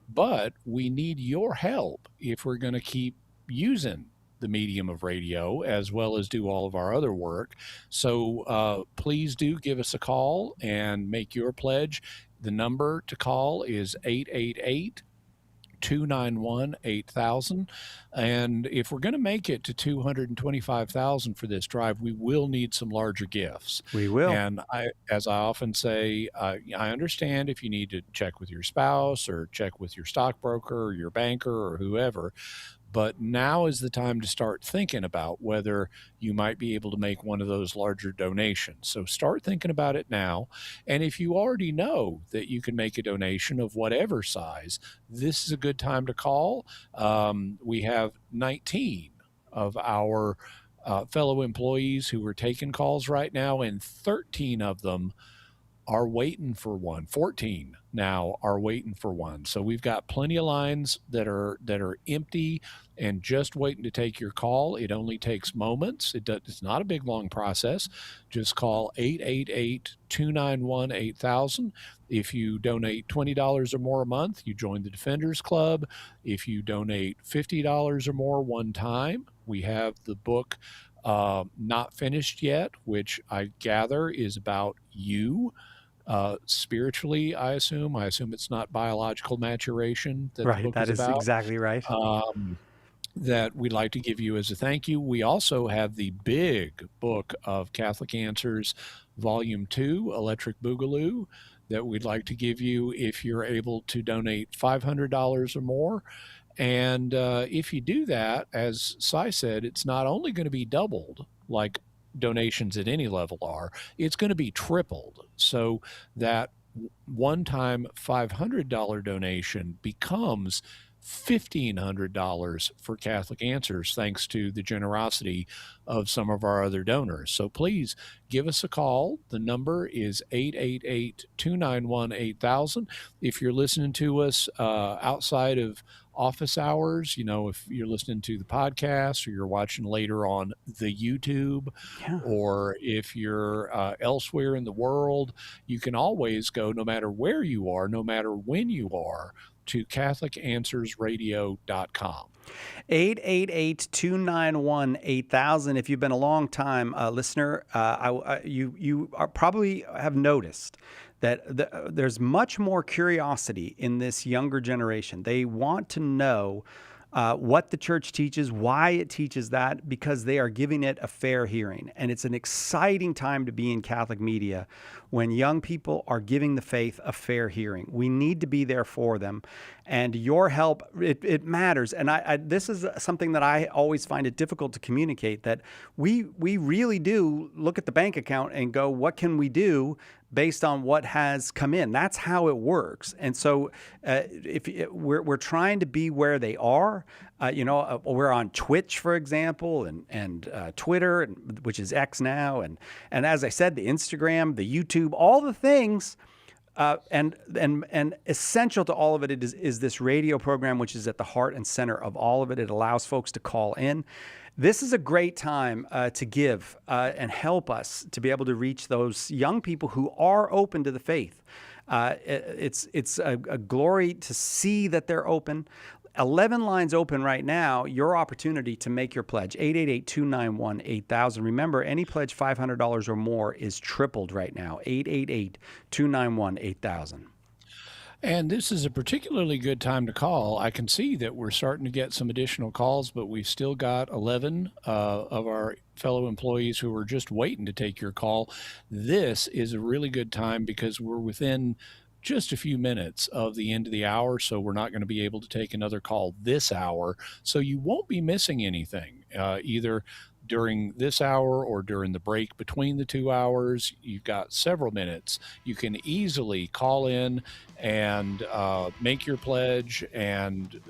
But we need your help if we're going to keep using the medium of radio as well as do all of our other work. So please do give us a call and make your pledge. The number to call is 888-291-8000. And if we're going to make it to 225,000 for this drive, we will need some larger gifts. We will. And as I often say, I understand if you need to check with your spouse or check with your stockbroker or your banker or whoever, but now is the time to start thinking about whether you might be able to make one of those larger donations. So start thinking about it now. And if you already know that you can make a donation of whatever size, this is a good time to call. We have 19 of our fellow employees who are taking calls right now, and 13 of them are waiting for one. 14 now are waiting for one. So we've got plenty of lines that are empty and just waiting to take your call. It only takes moments. It's not a big, long process. Just call 888-291-8000. If you donate $20 or more a month, you join the Defenders Club. If you donate $50 or more one time, we have the book Not Finished Yet, which I gather is about you. Spiritually, I assume it's not biological maturation that Right. the book That is is about. exactly right. That we'd like to give you as a thank you. We also have the big book of Catholic Answers, Volume 2, Electric Boogaloo, that we'd like to give you if you're able to donate $500 or more. And if you do that, as Cy said, it's not only going to be doubled like donations at any level are, it's going to be tripled. So that one-time $500 donation becomes $1,500 for Catholic Answers, thanks to the generosity of some of our other donors. So please give us a call. The number is 888-291-8000. If you're listening to us outside of office hours, if you're listening to the podcast or you're watching later on the YouTube, or if you're elsewhere in the world, you can always go, no matter where you are, no matter when you are, to CatholicAnswersRadio.com. 888-291-8000. If you've been a long time listener, you probably have noticed that there's much more curiosity in this younger generation. They want to know what the church teaches, why it teaches that, because they are giving it a fair hearing. And it's an exciting time to be in Catholic media when young people are giving the faith a fair hearing. We need to be there for them. And your help, it matters. And this is something that I always find it difficult to communicate, that we really do look at the bank account and go, what can we do based on what has come in? That's how it works. And so if we're trying to be where they are, we're on Twitch, for example, and Twitter, which is X now. And as I said, the Instagram, the YouTube, all the things. And essential to all of it is this radio program, which is at the heart and center of all of it. It allows folks to call in. This is a great time to give and help us to be able to reach those young people who are open to the faith. It's a glory to see that they're open. 11 lines open right now. Your opportunity to make your pledge, 888-291-8000. Remember, any pledge $500 or more is tripled right now, 888-291-8000. And this is a particularly good time to call. I can see that we're starting to get some additional calls, but we've still got 11 of our fellow employees who are just waiting to take your call. This is a really good time because we're within just a few minutes of the end of the hour, so we're not going to be able to take another call this hour. So you won't be missing anything. Either during this hour or during the break between the 2 hours, you've got several minutes. You can easily call in and make your pledge, and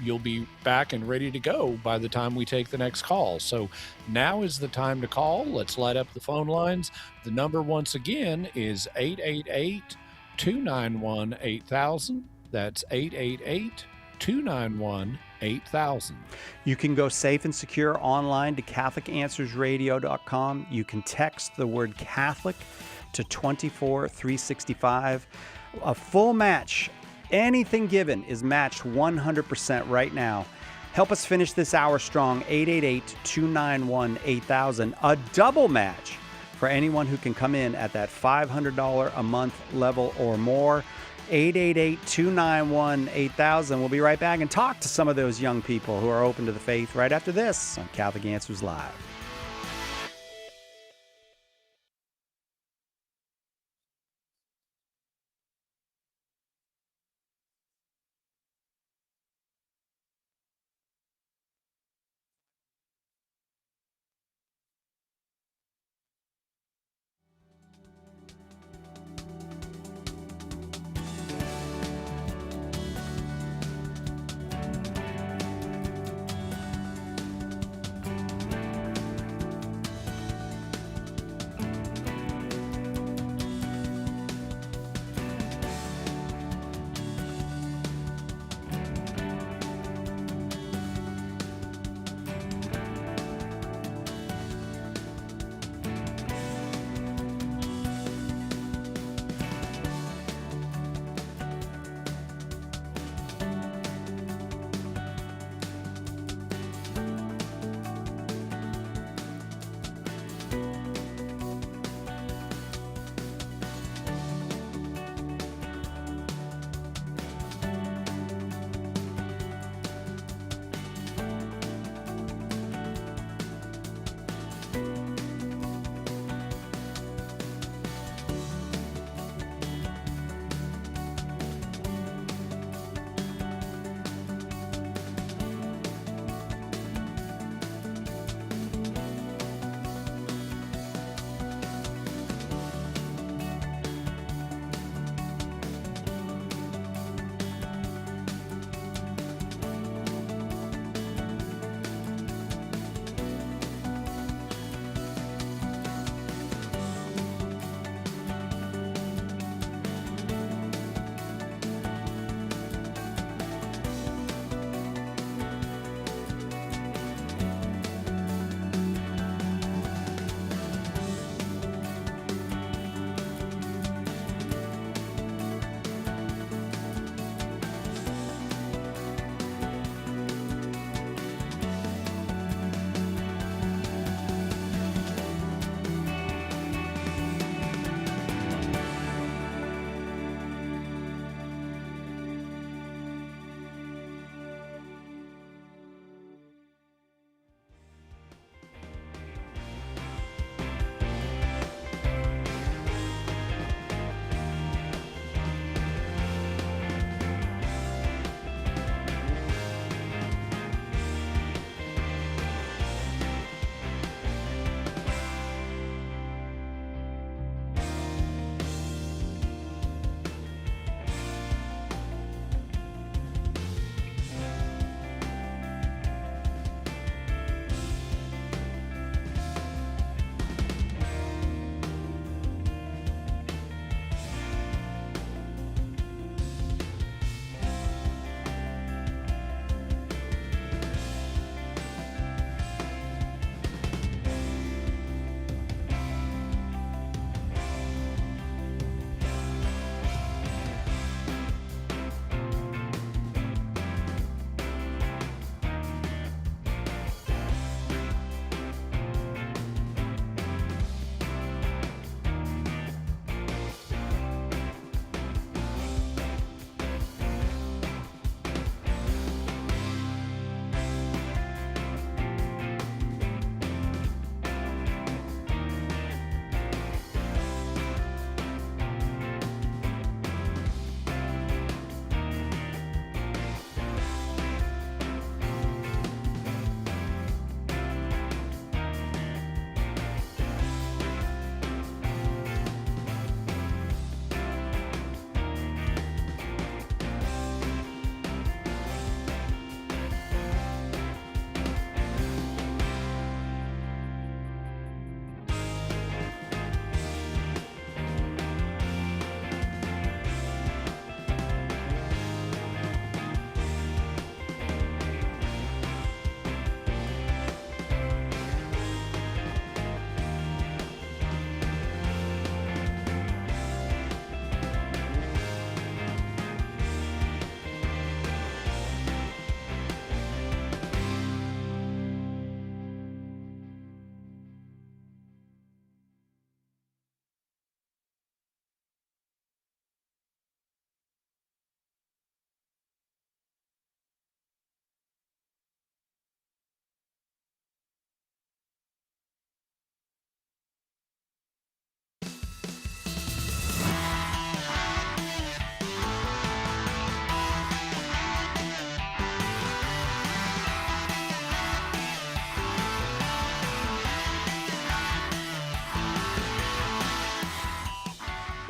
you'll be back and ready to go by the time we take the next call. So now is the time to call. Let's light up the phone lines. The number, once again, is 888-291-8000. That's 888-291-8000. You can go safe and secure online to CatholicAnswersRadio.com. You can text the word Catholic to 24365. A full match, anything given, is matched 100% right now. Help us finish this hour strong, 888-291-8000. A double match for anyone who can come in at that $500 a month level or more. 888-291-8000. We'll be right back and talk to some of those young people who are open to the faith right after this on Catholic Answers Live.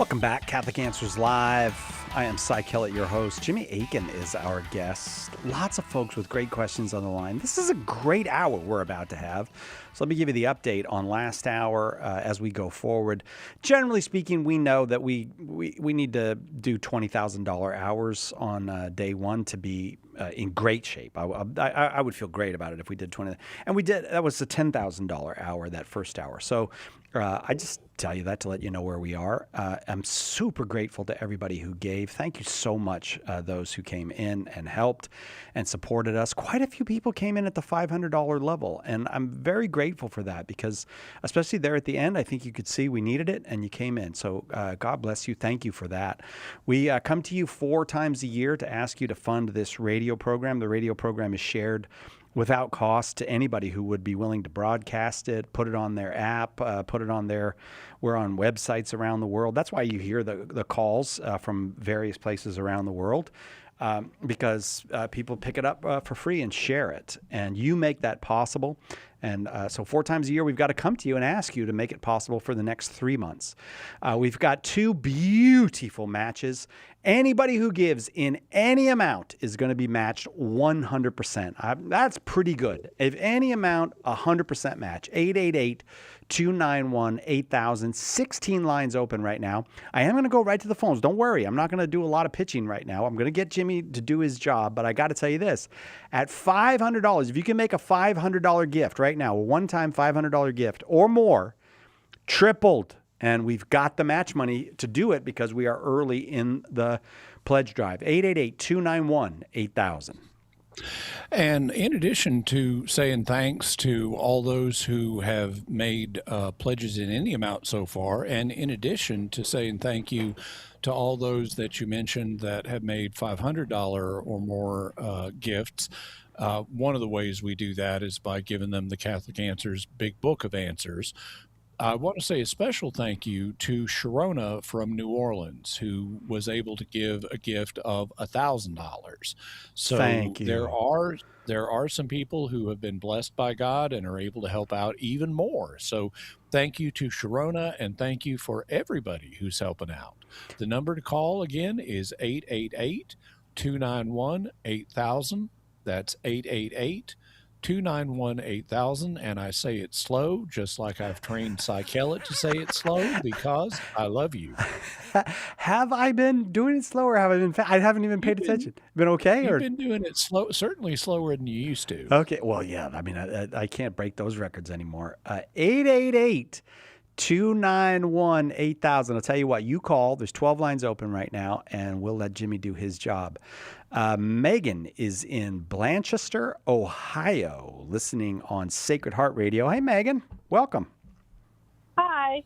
Welcome back, Catholic Answers Live. I am Cy Kellett, your host. Jimmy Akin is our guest. Lots of folks with great questions on the line. This is a great hour we're about to have. So let me give you the update on last hour as we go forward. Generally speaking, we know that we need to do $20,000 hours on day one to be in great shape. I would feel great about it if we did 20. And we did. That was a $10,000 hour, that first hour. So I just tell you that to let you know where we are. I'm super grateful to everybody who gave. Thank you so much, those who came in and helped and supported us. Quite a few people came in at the $500 level, and I'm very grateful for that because, especially there at the end, I think you could see we needed it, and you came in. So God bless you. Thank you for that. We come to you 4 times a year to ask you to fund this radio program. The radio program is shared without cost to anybody who would be willing to broadcast it, put it on their app, put it on their, we're on websites around the world. That's why you hear the calls from various places around the world, because people pick it up for free and share it. And you make that possible. And so 4 times a year, we've got to come to you and ask you to make it possible for the next 3 months. We've got 2 beautiful matches. Anybody who gives in any amount is going to be matched 100%. That's pretty good. If any amount, 100% match. 888-291-8000. 16 lines open right now. I am going to go right to the phones. Don't worry. I'm not going to do a lot of pitching right now. I'm going to get Jimmy to do his job, but I got to tell you this. At $500, if you can make a $500 gift right now, a one-time $500 gift or more, tripled. And we've got the match money to do it because we are early in the pledge drive. 888-291-8000. And in addition to saying thanks to all those who have made pledges in any amount so far, and in addition to saying thank you to all those that you mentioned that have made $500 or more gifts, one of the ways we do that is by giving them the Catholic Answers Big Book of Answers. I want to say a special thank you to Sharona from New Orleans, who was able to give a gift of $1,000. So Thank you. there are some people who have been blessed by God and are able to help out even more. So thank you to Sharona, and thank you for everybody who's helping out. The number to call again is 888-291-8000. That's 888-291-8000, and I say it slow, just like I've trained Cy Kellett to say it slow, because I love you. Have I been doing it slow, or have I been I haven't even paid attention. Been okay? You've Or been doing it slow, certainly slower than you used to. okay. Well, yeah. I mean, I can't break those records anymore. 888-291-8000. I'll tell you what, you call. There's 12 lines open right now, and we'll let Jimmy do his job. Megan is in Blanchester, Ohio, listening on Sacred Heart Radio. Hey, Megan. Welcome. Hi.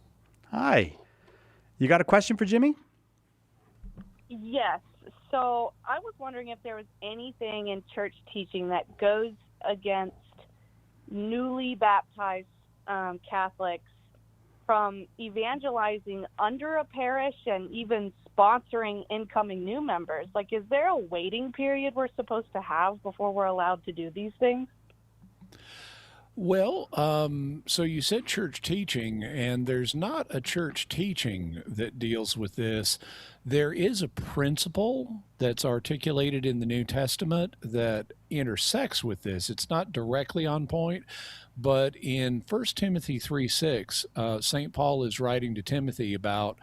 Hi. You got a question for Jimmy? Yes. So I was wondering if there was anything in church teaching that goes against newly baptized Catholics from evangelizing under a parish and even sponsoring incoming new members. Like, is there a waiting period we're supposed to have before we're allowed to do these things? Well, so you said church teaching, and there's not a church teaching that deals with this. There is a principle that's articulated in the New Testament that intersects with this. It's not directly on point, but in 1 Timothy 3:6, St. Paul is writing to Timothy about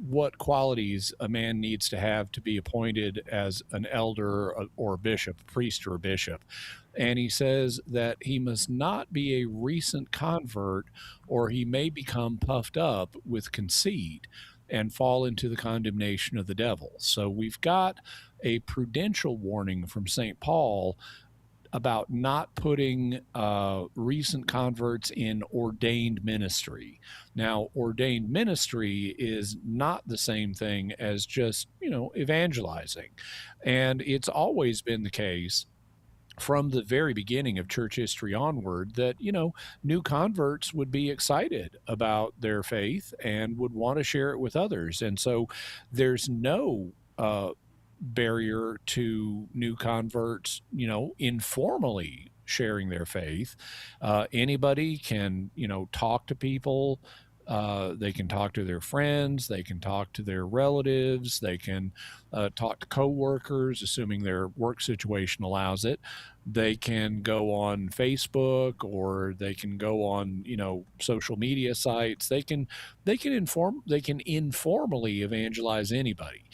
what qualities a man needs to have to be appointed as an elder or a bishop, a priest or a bishop. And he says that he must not be a recent convert, or he may become puffed up with conceit and fall into the condemnation of the devil. So we've got a prudential warning from St. Paul about not putting recent converts in ordained ministry. Now, ordained ministry is not the same thing as just, evangelizing. And it's always been the case from the very beginning of church history onward that, new converts would be excited about their faith and would want to share it with others. And so there's no barrier to new converts, informally sharing their faith. Anybody can, talk to people They can talk to their friends. They can talk to their relatives. They can talk to coworkers, assuming their work situation allows it. They can go on Facebook, or they can go on, social media sites. They can informally evangelize anybody.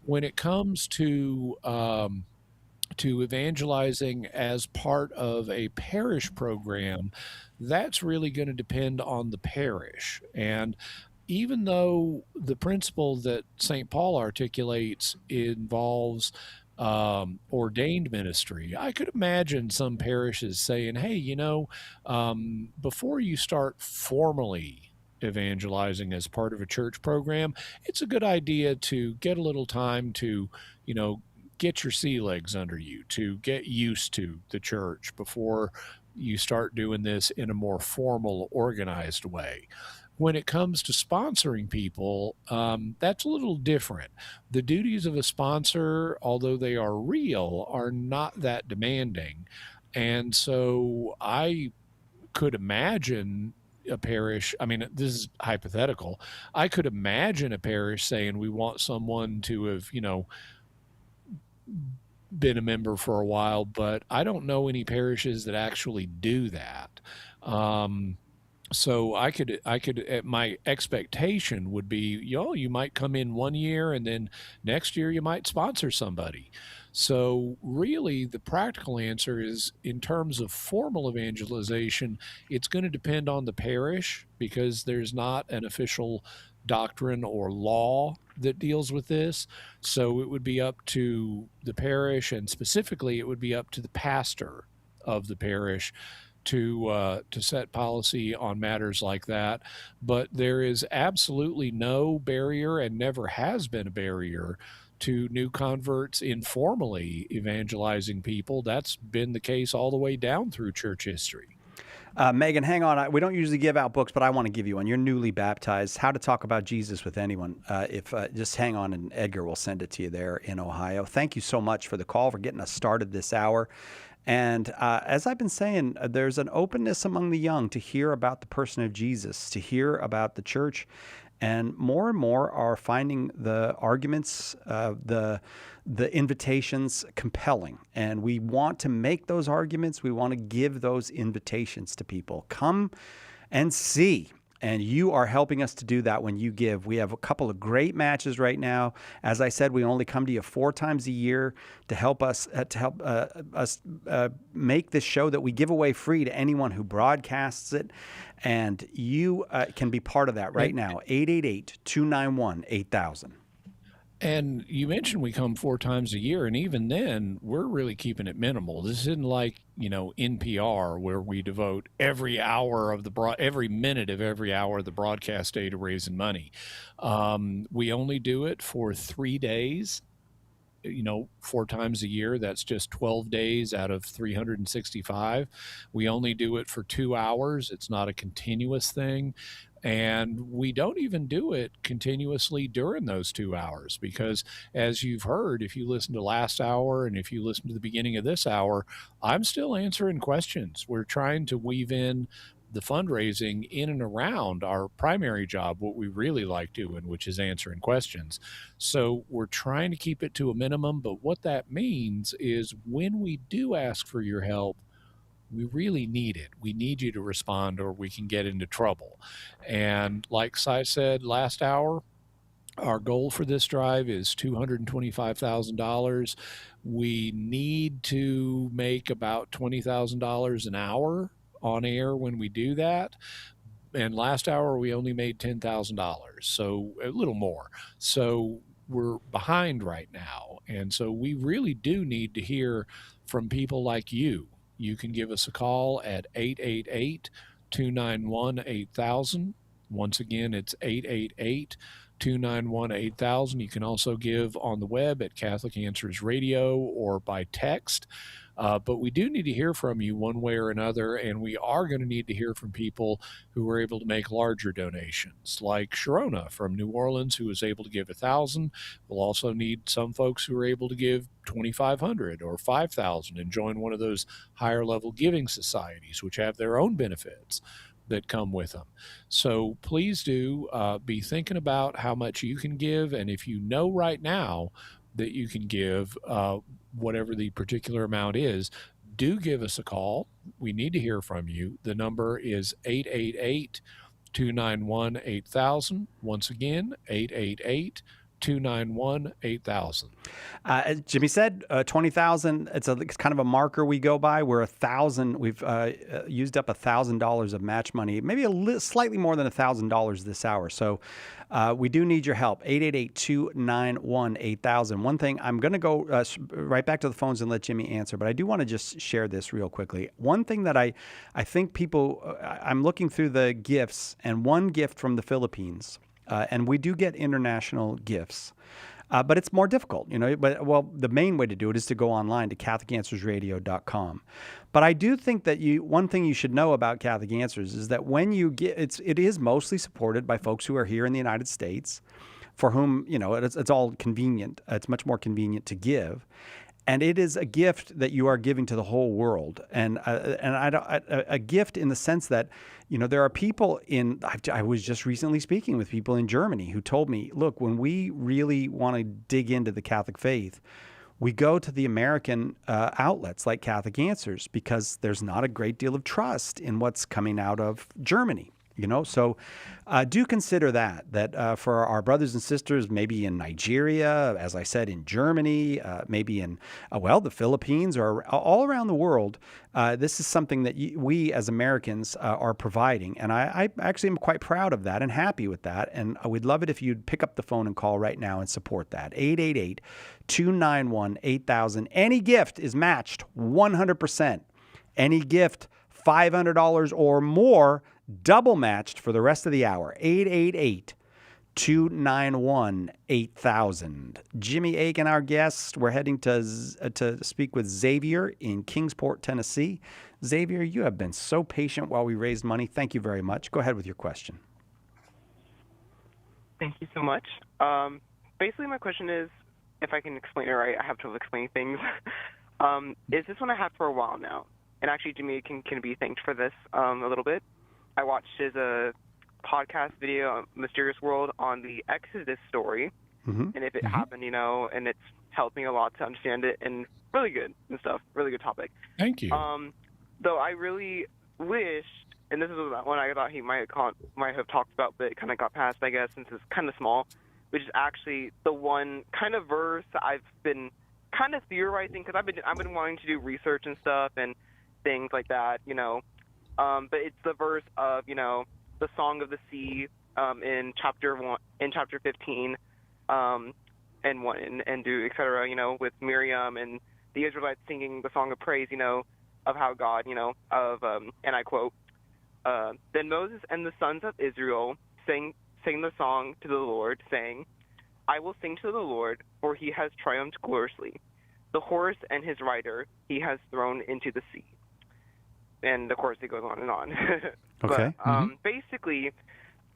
When it comes to evangelizing as part of a parish program, that's really going to depend on the parish. And even though the principle that St. Paul articulates involves ordained ministry, I could imagine some parishes saying, hey, before you start formally evangelizing as part of a church program, it's a good idea to get a little time to, get your sea legs under you, to get used to the church before you start doing this in a more formal, organized way. When it comes to sponsoring people, that's a little different. The duties of a sponsor, although they are real, are not that demanding. And so I could imagine a parish, this is hypothetical, I could imagine a parish saying, we want someone to have, been a member for a while, but I don't know any parishes that actually do that. So my expectation would be, you might come in one year and then next year you might sponsor somebody. So really the practical answer is, in terms of formal evangelization, it's going to depend on the parish, because there's not an official doctrine or law that deals with this. So it would be up to the parish, and specifically it would be up to the pastor of the parish to set policy on matters like that. But there is absolutely no barrier, and never has been a barrier, to new converts informally evangelizing people. That's been the case all the way down through church history. Megan, hang on. We don't usually give out books, but I want to give you one. You're newly baptized. How to Talk About Jesus with Anyone. Just hang on, and Edgar will send it to you there in Ohio. Thank you so much for the call, for getting us started this hour. And as I've been saying, there's an openness among the young to hear about the person of Jesus, to hear about the church. And more are finding the arguments, the invitations compelling. And we want to make those arguments. We want to give those invitations to people. Come and see. And you are helping us to do that when you give. We have a couple of great matches right now. As I said, we only come to you 4 times a year to help us make this show that we give away free to anyone who broadcasts it. And you can be part of that right now. 888-291-8000. And you mentioned we come 4 times a year, and even then, we're really keeping it minimal. This isn't like, NPR, where we devote every minute of every hour of the broadcast day to raising money. We only do it for 3 days, 4 times a year. That's just 12 days out of 365. We only do it for 2 hours. It's not a continuous thing. And we don't even do it continuously during those 2 hours, because, as you've heard, if you listen to last hour and if you listen to the beginning of this hour, I'm still answering questions. We're trying to weave in the fundraising in and around our primary job, what we really like doing, which is answering questions. So we're trying to keep it to a minimum. But what that means is, when we do ask for your help, we really need it. We need you to respond, or we can get into trouble. And like I said last hour, our goal for this drive is $225,000. We need to make about $20,000 an hour on air when we do that. And last hour we only made $10,000, so a little more. So we're behind right now. And so we really do need to hear from people like you. You can give us a call at 888-291-8000. Once again, it's 888-291-8000. You can also give on the web at Catholic Answers Radio or by text. But we do need to hear from you one way or another, and we are going to need to hear from people who are able to make larger donations, like Sharona from New Orleans, who was able to give $1,000. We'll also need some folks who are able to give $2,500 or $5,000 and join one of those higher level giving societies, which have their own benefits. that come with them. So please do be thinking about how much you can give. And if you know right now that you can give whatever the particular amount is, do give us a call. We need to hear from you. The number is 888-291-8000. Once again, 888-291-8000. As Jimmy said, 20,000. It's kind of a marker we go by. We're 1,000. We've used up $1,000 of match money, maybe slightly more than $1,000 this hour. So we do need your help. 888-291-8000. One thing, I'm going to go right back to the phones and let Jimmy answer, but I do want to just share this real quickly. One thing that I think people, I'm looking through the gifts, and one gift from the Philippines, and we do get international gifts. But it's more difficult, But the main way to do it is to go online to CatholicAnswersRadio.com. But I do think that one thing you should know about Catholic Answers is that when you get it is mostly supported by folks who are here in the United States, for whom it's all convenient. It's much more convenient to give. And it is a gift that you are giving to the whole world, and a gift in the sense that, there are people I was just recently speaking with people in Germany who told me, look, when we really want to dig into the Catholic faith, we go to the American outlets like Catholic Answers because there's not a great deal of trust in what's coming out of Germany. So do consider that for our brothers and sisters, maybe in Nigeria, as I said, in Germany, maybe in, the Philippines or all around the world, this is something that we as Americans are providing. And I actually am quite proud of that and happy with that. And we'd love it if you'd pick up the phone and call right now and support that. 888-291-8000. Any gift is matched 100%. Any gift, $500 or more, double matched for the rest of the hour. 888-291-8000. Jimmy Aiken, our guest. We're heading to speak with Xavier in Kingsport, Tennessee. Xavier, you have been so patient while we raised money. Thank you very much. Go ahead with your question. Thank you so much. Basically, my question is, if I can explain it right, I have trouble explaining things. Is this one I have for a while now? And actually, Jimmy can be thanked for this a little bit. I watched his podcast video, Mysterious World, on the Exodus story, and if it happened, and it's helped me a lot to understand it, and really good and stuff, really good topic. Thank you. Though I really wished, and this is one I thought he might have talked about, but it kind of got past, I guess, since it's kind of small, which is actually the one kind of verse I've been kind of theorizing, because I've been wanting to do research and stuff and things like that, but it's the verse of, the Song of the Sea in chapter 15, and do et cetera, with Miriam and the Israelites singing the song of praise, of how God, and I quote, then Moses and the sons of Israel sang the song to the Lord, saying, I will sing to the Lord, for he has triumphed gloriously. The horse and his rider he has thrown into the sea. And, of course, it goes on and on. Okay. But basically,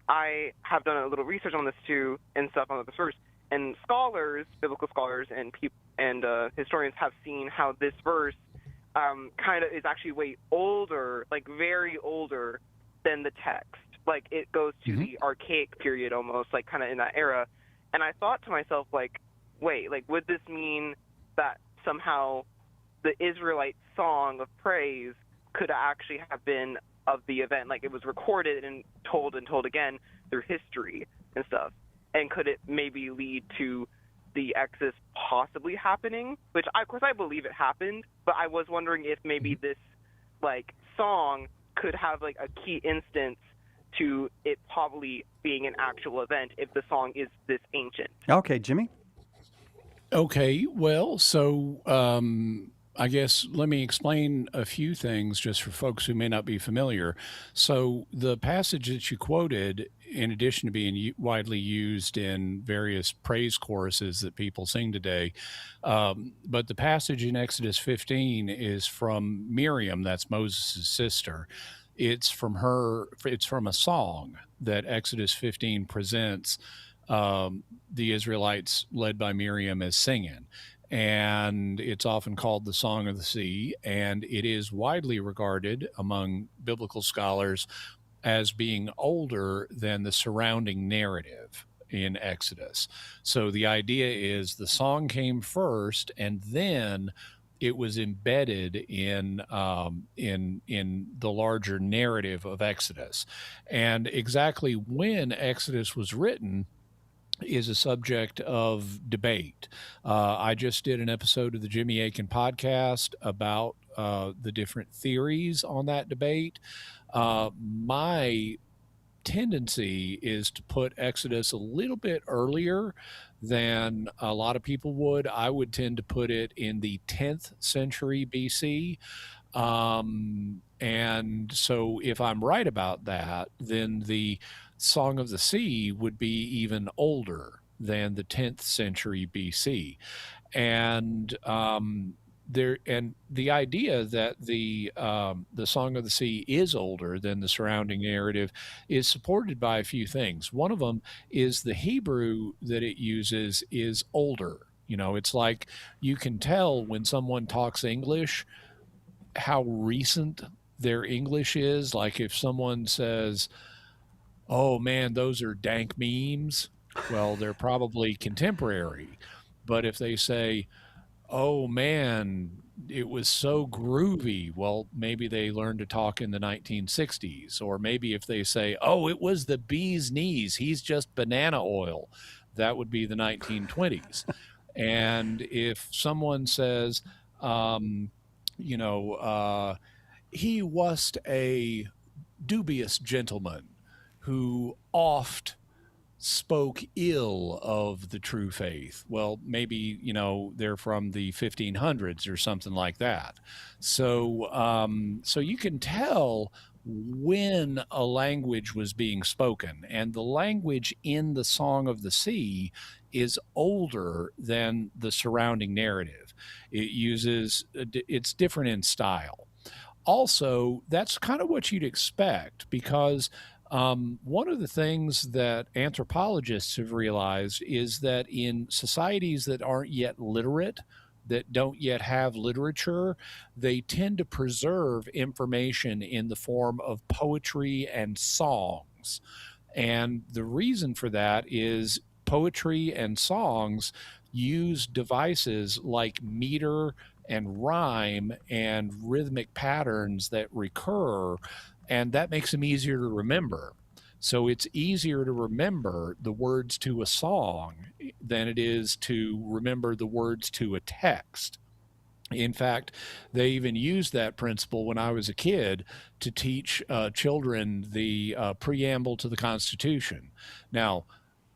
I have done a little research on this, too, and stuff on this verse. And scholars, biblical scholars, and historians have seen how this verse kind of is actually way older, like very older than the text. Like, it goes to the archaic period almost, like kind of in that era. And I thought to myself, like, wait, like, would this mean that somehow the Israelite song of praise could actually have been of the event, like it was recorded and told again through history and stuff? And could it maybe lead to the Exodus possibly happening? Which, of course, I believe it happened, but I was wondering if maybe this, like, song could have, like, a key instance to it probably being an actual event if the song is this ancient. Okay, Jimmy? Okay, well, so I guess let me explain a few things just for folks who may not be familiar. So the passage that you quoted, in addition to being widely used in various praise choruses that people sing today, but the passage in Exodus 15 is from Miriam, that's Moses' sister. It's from a song that Exodus 15 presents the Israelites led by Miriam as singing. And it's often called the Song of the Sea, and it is widely regarded among biblical scholars as being older than the surrounding narrative in Exodus. So the idea is the song came first, and then it was embedded in the larger narrative of Exodus. And exactly when Exodus was written is a subject of debate. I just did an episode of the Jimmy Akin podcast about the different theories on that debate. My tendency is to put Exodus a little bit earlier than a lot of people would. I would tend to put it in the 10th century BC. And so if I'm right about that, then the Song of the Sea would be even older than the 10th century BC. And the idea that the Song of the Sea is older than the surrounding narrative is supported by a few things. One of them is the Hebrew that it uses is older. You know, it's like you can tell when someone talks English how recent their English is. Like if someone says, "Oh man, those are dank memes," well, they're probably contemporary. But if they say, "Oh man, it was so groovy," well, maybe they learned to talk in the 1960s. Or maybe if they say, "Oh, it was the bee's knees, he's just banana oil," that would be the 1920s. And if someone says, he was a dubious gentleman who oft spoke ill of the true faith. Well, maybe, they're from the 1500s or something like that. So you can tell when a language was being spoken, and the language in the Song of the Sea is older than the surrounding narrative. It's different in style. Also, that's kind of what you'd expect, because one of the things that anthropologists have realized is that in societies that aren't yet literate, that don't yet have literature, they tend to preserve information in the form of poetry and songs. And the reason for that is poetry and songs use devices like meter and rhyme and rhythmic patterns that recur, and that makes them easier to remember. So it's easier to remember the words to a song than it is to remember the words to a text. In fact, they even used that principle when I was a kid to teach children the preamble to the Constitution. Now,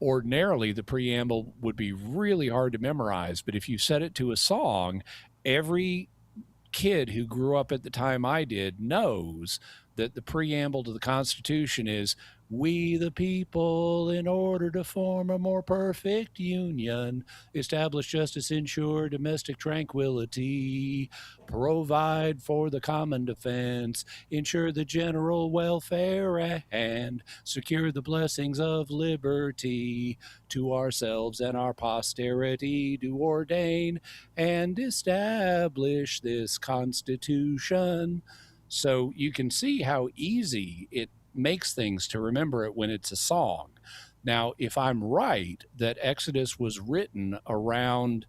ordinarily, the preamble would be really hard to memorize, but if you set it to a song, every kid who grew up at the time I did knows that the preamble to the Constitution is, "We the people, in order to form a more perfect union, establish justice, ensure domestic tranquility, provide for the common defense, ensure the general welfare, and secure the blessings of liberty, to ourselves and our posterity do ordain and establish this Constitution." So you can see how easy it makes things to remember it when it's a song. Now, if I'm right that Exodus was written around,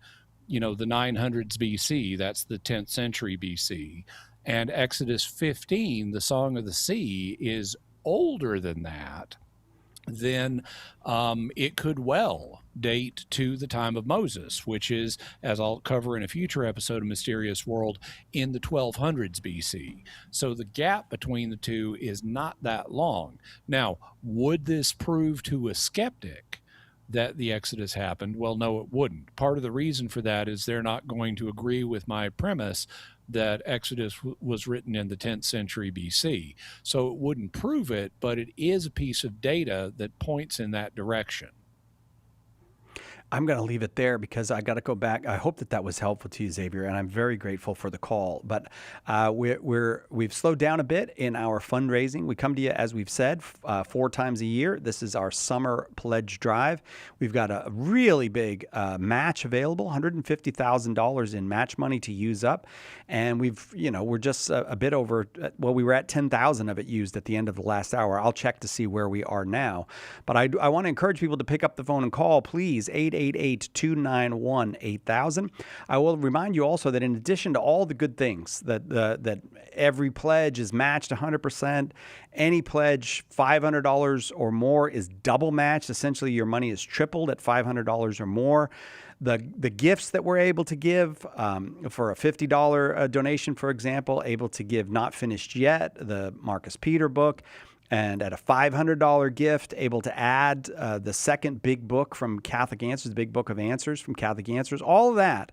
the 900s BC, that's the 10th century BC, and Exodus 15, the Song of the Sea, is older than that, then it could well date to the time of Moses, which is, as I'll cover in a future episode of Mysterious World, in the 1200s BC. So the gap between the two is not that long. Now, would this prove to a skeptic that the Exodus happened? Well, no, it wouldn't. Part of the reason for that is they're not going to agree with my premise that Exodus was written in the 10th century BC. So it wouldn't prove it, but it is a piece of data that points in that direction. I'm going to leave it there because I got to go back. I hope that was helpful to you, Xavier, and I'm very grateful for the call. But we've slowed down a bit in our fundraising. We come to you, as we've said, 4 times a year. This is our summer pledge drive. We've got a really big match available, $150,000 in match money to use up, and we're just a bit over. Well, we were at 10,000 of it used at the end of the last hour. I'll check to see where we are now, but I want to encourage people to pick up the phone and call, please. 888-291-8000. I will remind you also that in addition to all the good things, that every pledge is matched 100%, any pledge $500 or more is double matched. Essentially, your money is tripled at $500 or more. The gifts that we're able to give for a $50 donation, for example, able to give Not Finished Yet, the Marcus Peter book, and at a $500 gift, able to add the second big book from Catholic Answers, the Big Book of Answers from Catholic Answers, all of that.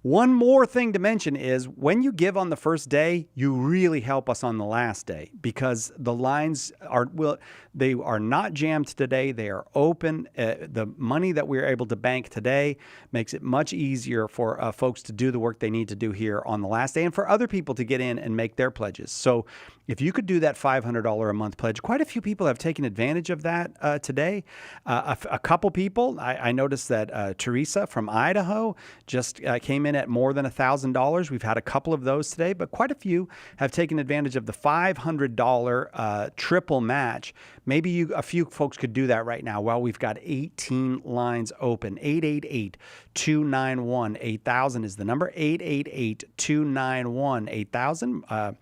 One more thing to mention is when you give on the first day, you really help us on the last day because the lines are not jammed today. They are open. The money that we're able to bank today makes it much easier for folks to do the work they need to do here on the last day and for other people to get in and make their pledges. So if you could do that $500 a month pledge, quite a few people have taken advantage of that today. A couple people, I noticed that Teresa from Idaho just came in at more than $1,000. We've had a couple of those today, but quite a few have taken advantage of the $500 triple match. Maybe a few folks could do that right now while we've got 18 lines open. 888-291-8000 is the number. 888-291-8000.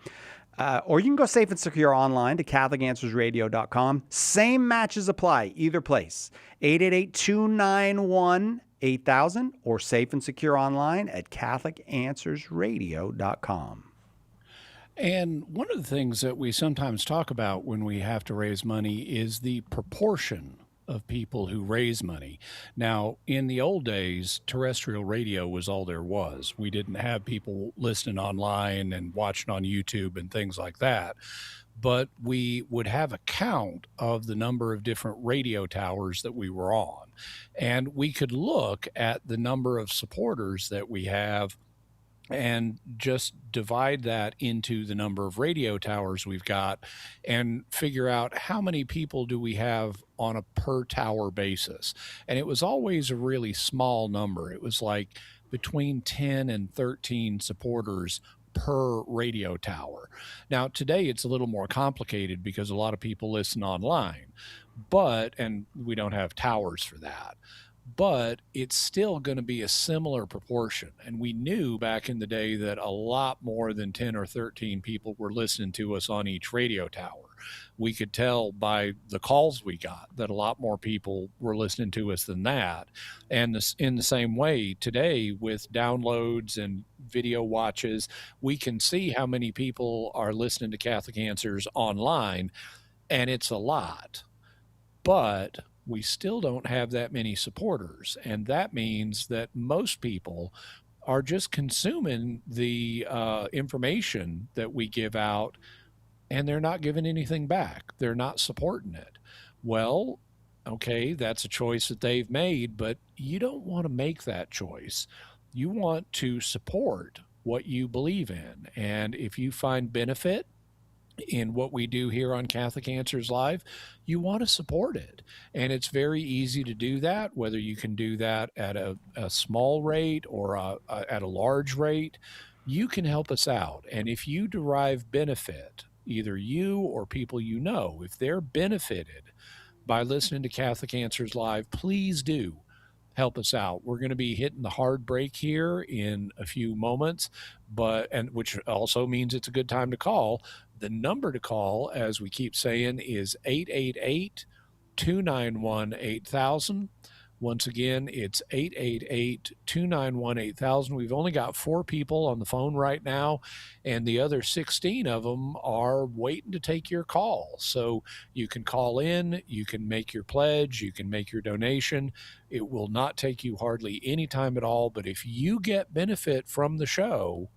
Or you can go safe and secure online to CatholicAnswersRadio.com. Same matches apply, either place. 888-291-8000 or safe and secure online at CatholicAnswersRadio.com. And one of the things that we sometimes talk about when we have to raise money is the proportion of people who raise money. Now, in the old days, terrestrial radio was all there was. We didn't have people listening online and watching on YouTube and things like that. But we would have a count of the number of different radio towers that we were on. And we could look at the number of supporters that we have and just divide that into the number of radio towers we've got and figure out how many people do we have on a per tower basis. And it was always a really small number. It was like between 10 and 13 supporters per radio tower. Now, today it's a little more complicated because a lot of people listen online, and we don't have towers for that. But it's still going to be a similar proportion. And we knew back in the day that a lot more than 10 or 13 people were listening to us on each radio tower. We could tell by the calls we got that a lot more people were listening to us than that. And in the same way, today with downloads and video watches, we can see how many people are listening to Catholic Answers online, and it's a lot. But we still don't have that many supporters. And that means that most people are just consuming the information that we give out, and they're not giving anything back. They're not supporting it. Well, okay, that's a choice that they've made, but you don't want to make that choice. You want to support what you believe in. And if you find benefit in what we do here on Catholic Answers Live, you want to support it. And it's very easy to do that, whether you can do that at a small rate or at a large rate. You can help us out. And if you derive benefit, either you or people you know, if they're benefited by listening to Catholic Answers Live, please do help us out. We're going to be hitting the hard break here in a few moments, which also means it's a good time to call. The number to call, as we keep saying, is 888-291-8000. Once again, it's 888-291-8000. We've only got 4 people on the phone right now, and the other 16 of them are waiting to take your call. So you can call in, you can make your pledge, you can make your donation. It will not take you hardly any time at all, but if you get benefit from the show,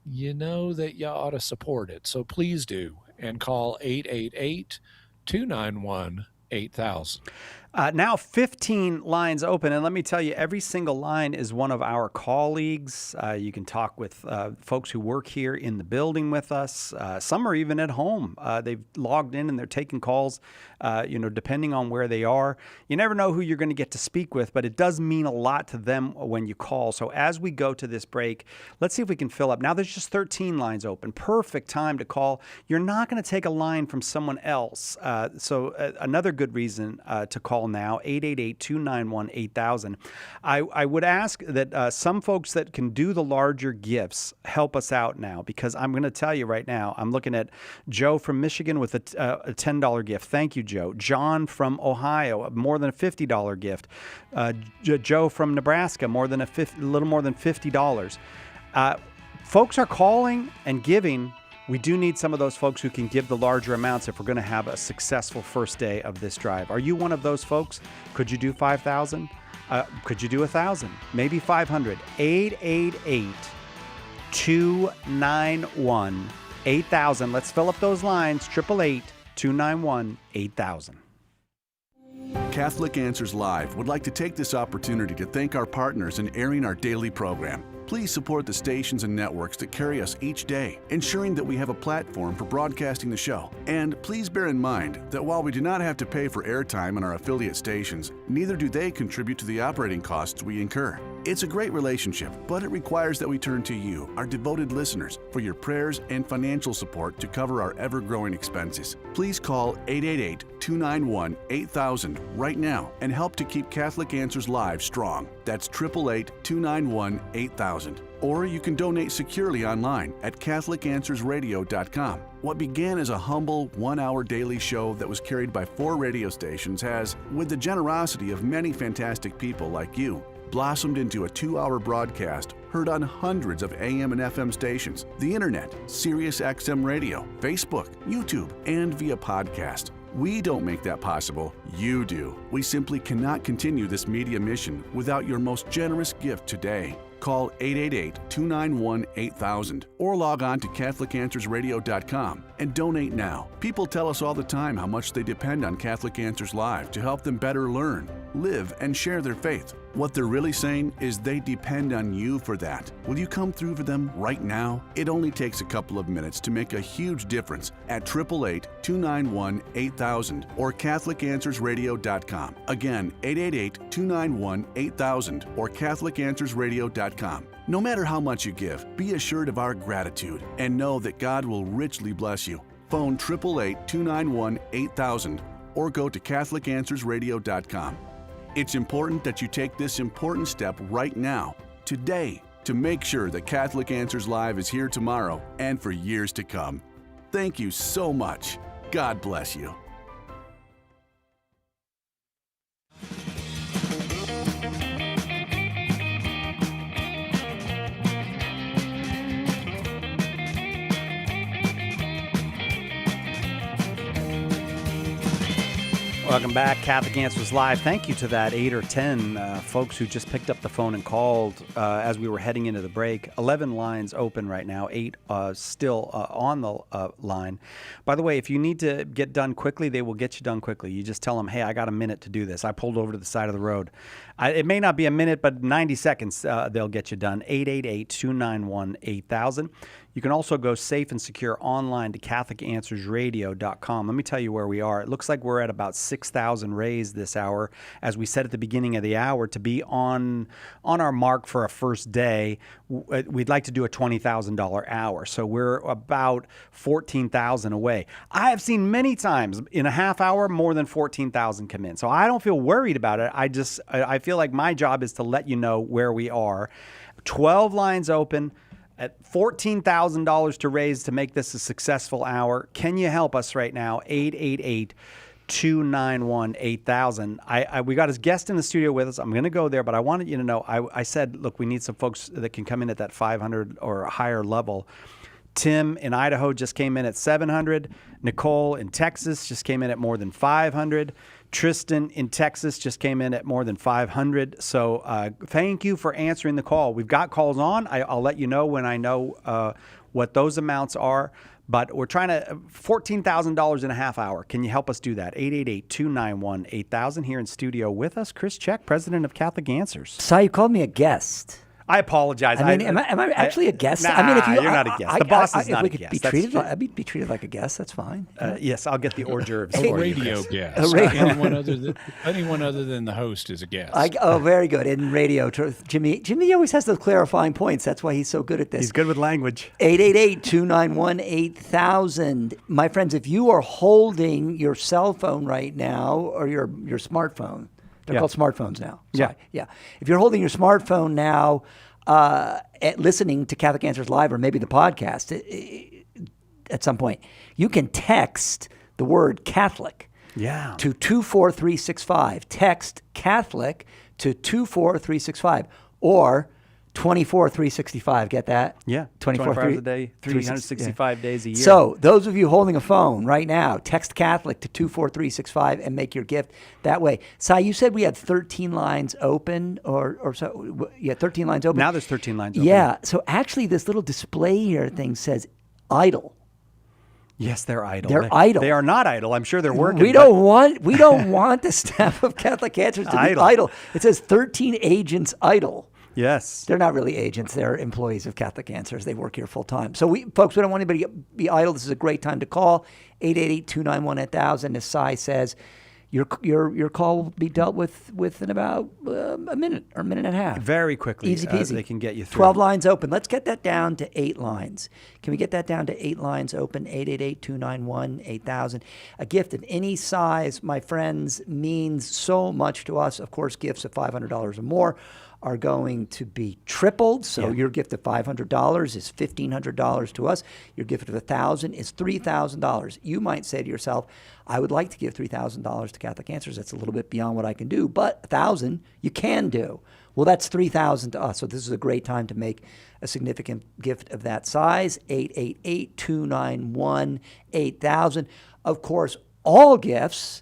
you know that you ought to support it. So please do, and call 888-291-8000. Now 15 lines open, and let me tell you, every single line is one of our colleagues. You can talk with folks who work here in the building with us. Some are even at home. They've logged in and they're taking calls, depending on where they are. You never know who you're going to get to speak with, but it does mean a lot to them when you call. So as we go to this break, let's see if we can fill up. Now there's just 13 lines open. Perfect time to call. You're not going to take a line from someone else. So another good reason to call now, 888-291-8000. I would ask that some folks that can do the larger gifts help us out now, because I'm going to tell you right now, I'm looking at Joe from Michigan with a $10 gift. Thank you, Joe. John from Ohio, more than a $50 gift. Joe from Nebraska, a little more than $50. Folks are calling and giving. We do need some of those folks who can give the larger amounts if we're going to have a successful first day of this drive. Are you one of those folks? Could you do 5,000? Could you do 1,000? Maybe 500. 888-291-8000. Let's fill up those lines. 888-291-8000. Catholic Answers Live would like to take this opportunity to thank our partners in airing our daily program. Please support the stations and networks that carry us each day, ensuring that we have a platform for broadcasting the show. And please bear in mind that while we do not have to pay for airtime on our affiliate stations, neither do they contribute to the operating costs we incur. It's a great relationship, but it requires that we turn to you, our devoted listeners, for your prayers and financial support to cover our ever-growing expenses. Please call 888-291-8000 right now and help to keep Catholic Answers Live strong. That's 888-291-8000. Or you can donate securely online at CatholicAnswersRadio.com. What began as a humble one-hour daily show that was carried by 4 radio stations has, with the generosity of many fantastic people like you, blossomed into a 2-hour broadcast heard on hundreds of AM and FM stations, the internet, Sirius XM radio, Facebook, YouTube, and via podcast. We don't make that possible, you do. We simply cannot continue this media mission without your most generous gift today. Call 888-291-8000 or log on to CatholicAnswersRadio.com and donate now. People tell us all the time how much they depend on Catholic Answers Live to help them better learn, live, and share their faith. What they're really saying is they depend on you for that. Will you come through for them right now? It only takes a couple of minutes to make a huge difference at 888-291-8000 or CatholicAnswersRadio.com. Again, 888-291-8000 or CatholicAnswersRadio.com. No matter how much you give, be assured of our gratitude and know that God will richly bless you. Phone 888-291-8000 or go to CatholicAnswersRadio.com. It's important that you take this important step right now, today, to make sure that Catholic Answers Live is here tomorrow and for years to come. Thank you so much. God bless you. Welcome back, Catholic Answers Live. Thank you to that 8 or 10 folks who just picked up the phone and called as we were heading into the break. 11 lines open right now, 8 still on the line. By the way, if you need to get done quickly, they will get you done quickly. You just tell them, hey, I got a minute to do this. I pulled over to the side of the road. It may not be a minute, but 90 seconds, they'll get you done. 888-291-8000. You can also go safe and secure online to CatholicAnswersRadio.com. Let me tell you where we are. It looks like we're at about 6,000 raised this hour. As we said at the beginning of the hour, to be on our mark for a first day, we'd like to do a $20,000 hour. So we're about 14,000 away. I have seen many times in a half hour more than 14,000 come in. So I don't feel worried about it. I feel like my job is to let you know where we are. 12 lines open. At $14,000 to raise to make this a successful hour. Can you help us right now? 888-291-8000. We got his guest in the studio with us. I'm going to go there, but I wanted you to know, I said, look, we need some folks that can come in at that 500 or higher level. Tim in Idaho just came in at 700. Nicole in Texas just came in at more than 500. Tristan in Texas just came in at more than 500. So thank you for answering the call. We've got calls on. I'll let you know when I know what those amounts are. But we're trying to $14,000 in a half hour. Can you help us do that? 888-291-8000. Here in studio with us, Chris Check, president of Catholic Answers. Si, you called me a guest. I apologize. I mean, am I actually a guest? Nah, I mean, if you're not a guest. The boss is not a guest. I'd be treated like a guest. That's fine. Yes, I'll get the hors d'oeuvres. A radio guest. Anyone other than the host is a guest. Very good. In radio, Jimmy always has the clarifying points. That's why he's so good at this. He's good with language. 888-291-8000. My friends, if you are holding your cell phone right now or your smartphone, they're called smartphones now. Sorry. Yeah. If you're holding your smartphone now, listening to Catholic Answers Live or maybe the podcast at some point, you can text the word Catholic to 24365. Text Catholic to 24365 or 24,365. Get that? Yeah. 24 hours a day, 365 days a year. So those of you holding a phone right now, text Catholic to 24365 and make your gift that way. Si, you said we had 13 lines open or so. Yeah, 13 lines open. Now there's 13 lines open. Yeah. So actually this little display here thing says idle. Yes, they're idle. They're idle. They are not idle. I'm sure they're working. We don't want the staff of Catholic Answers to be idle. It says 13 agents idle. Yes. They're not really agents. They're employees of Catholic Answers. They work here full time. So folks, we don't want anybody to be idle. This is a great time to call. 888-291-8000. As Si says, your call will be dealt with in about a minute or a minute and a half. Very quickly. Easy peasy. They can get you through. 12 lines open. Let's get that down to 8 lines. Can we get that down to 8 lines open? 888-291-8000. A gift of any size, my friends, means so much to us. Of course, gifts of $500 or more are going to be tripled. So your gift of $500 is $1,500 to us. Your gift of $1,000 is $3,000. You might say to yourself, I would like to give $3,000 to Catholic Answers. That's a little bit beyond what I can do, but $1,000 you can do. Well, that's $3,000 to us. So this is a great time to make a significant gift of that size. 888-291-8000. Of course, all gifts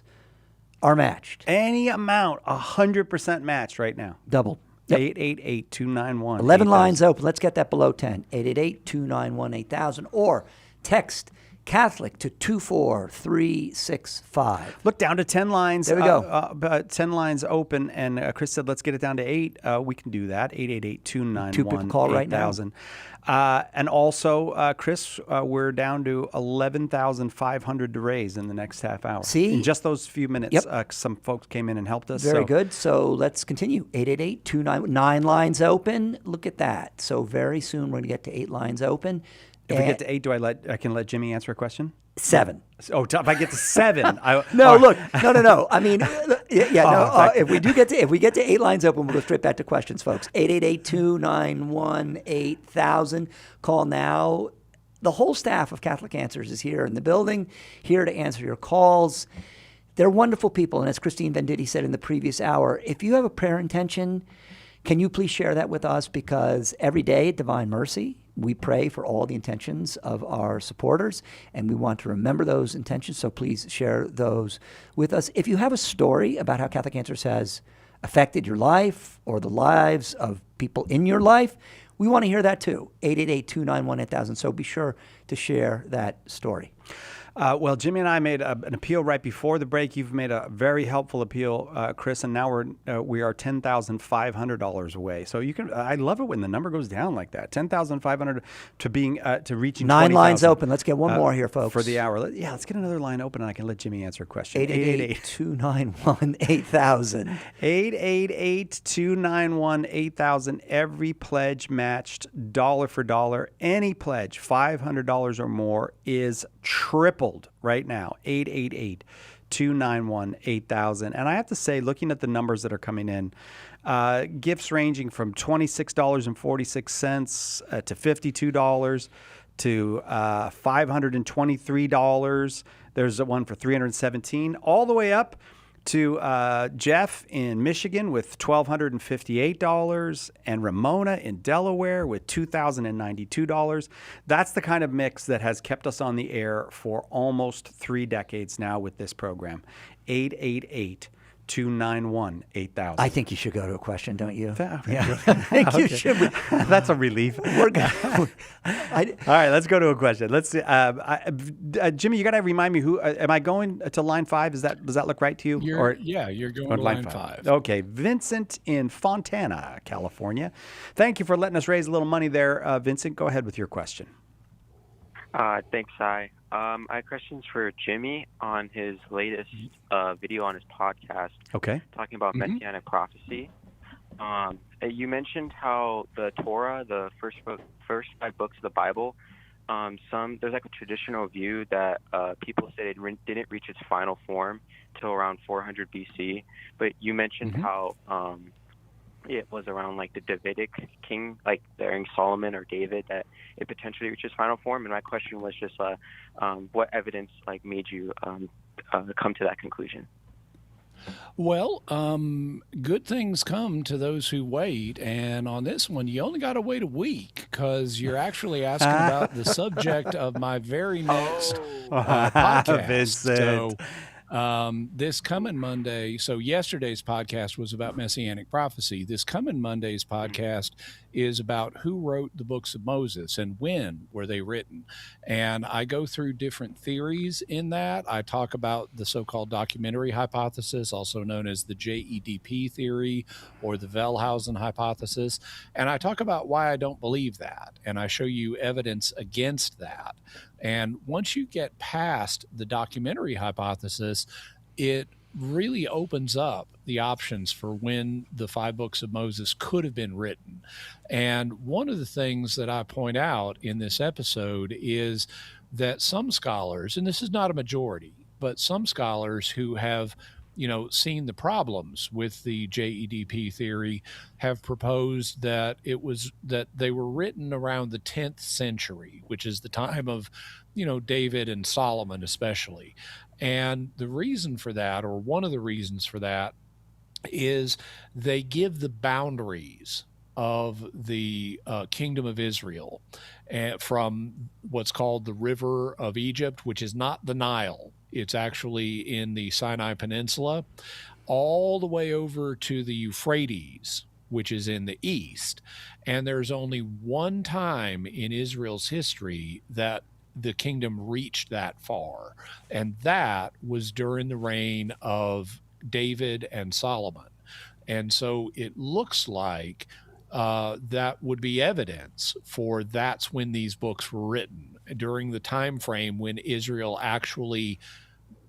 are matched. Any amount, 100% matched right now. Doubled. 888-291-8000. 11 lines open. Let's get that below 10. 888-291-8000 or text Catholic to 24365. Look, down to 10 lines. There we go. 10 lines open, and Chris said, let's get it down to 8. We can do that. 888-291-8000. 2 people call right now. And also, Chris, we're down to $11,500 to raise in the next half hour. See? In just those few minutes, some folks came in and helped us. Very good. So let's continue. 888-291. 9 lines open. Look at that. So very soon we're going to get to 8 lines open. If we get to 8, I can let Jimmy answer a question? 7. Oh, if I get to 7, No. I mean, if we get to 8 lines open, we'll go straight back to questions, folks. 888-291-8000. Call now. The whole staff of Catholic Answers is here in the building, here to answer your calls. They're wonderful people, and as Christine Venditti said in the previous hour, if you have a prayer intention, can you please share that with us? Because every day at Divine Mercy, we pray for all the intentions of our supporters, and we want to remember those intentions, so please share those with us. If you have a story about how Catholic Answers has affected your life or the lives of people in your life, we want to hear that too. 888-291-8000, so be sure to share that story. Well, Jimmy and I made an appeal right before the break. You've made a very helpful appeal, Chris, and now we are $10,500 away. So you can. I love it when the number goes down like that. $10,500 to reaching 9 lines open. Let's get one more here, folks, for the hour. Let's get another line open, and I can let Jimmy answer a question. 888-291-8000. 888-291-8000. Every pledge matched dollar for dollar. Any pledge, $500 or more, is tripled right now. 888-291-8000. And I have to say, looking at the numbers that are coming in, gifts ranging from $26.46 to $52 to $523. There's one for $317, all the way up to Jeff in Michigan with $1,258 and Ramona in Delaware with $2,092. That's the kind of mix that has kept us on the air for almost 3 decades now with this program. 888-291-8000. I think you should go to a question, don't you? Yeah. I think you Okay. should. That's a relief. We're good. All right, let's go to a question. Let's see. Jimmy, you got to remind me who. Am I going to line 5? Does that look right to you? You're going to line 5. Okay, Vincent in Fontana, California. Thank you for letting us raise a little money there, Vincent. Go ahead with your question. Thanks, Sai. I have questions for Jimmy on his latest video on his podcast. Okay. Talking about Messianic prophecy. You mentioned how the Torah, the first 5 books of the Bible, there's like a traditional view that people say it didn't reach its final form till around 400 BC. But you mentioned how it was around like the Davidic king, like during Solomon or David, that it potentially reached its final form. And my question was just what evidence like made you come to that conclusion? Well, good things come to those who wait. And on this one, you only got to wait a week because you're actually asking about the subject of my very next podcast. Vincent. So this coming Monday, so yesterday's podcast was about Messianic prophecy. This coming Monday's podcast is about who wrote the books of Moses and when were they written. And I go through different theories in that. I talk about the so-called documentary hypothesis, also known as the JEDP theory or the Wellhausen hypothesis. And I talk about why I don't believe that. And I show you evidence against that. And once you get past the documentary hypothesis, it really opens up the options for when the 5 books of Moses could have been written. And one of the things that I point out in this episode is that some scholars, and this is not a majority, but some scholars who have seen the problems with the JEDP theory have proposed that they were written around the 10th century, which is the time of, David and Solomon especially. And the reason for that, or one of the reasons for that, is they give the boundaries of the kingdom of Israel from what's called the River of Egypt, which is not the Nile. It's actually in the Sinai Peninsula, all the way over to the Euphrates, which is in the east. And there's only one time in Israel's history that the kingdom reached that far, and that was during the reign of David and Solomon. And so it looks like that would be evidence for that's when these books were written, during the time frame when Israel actually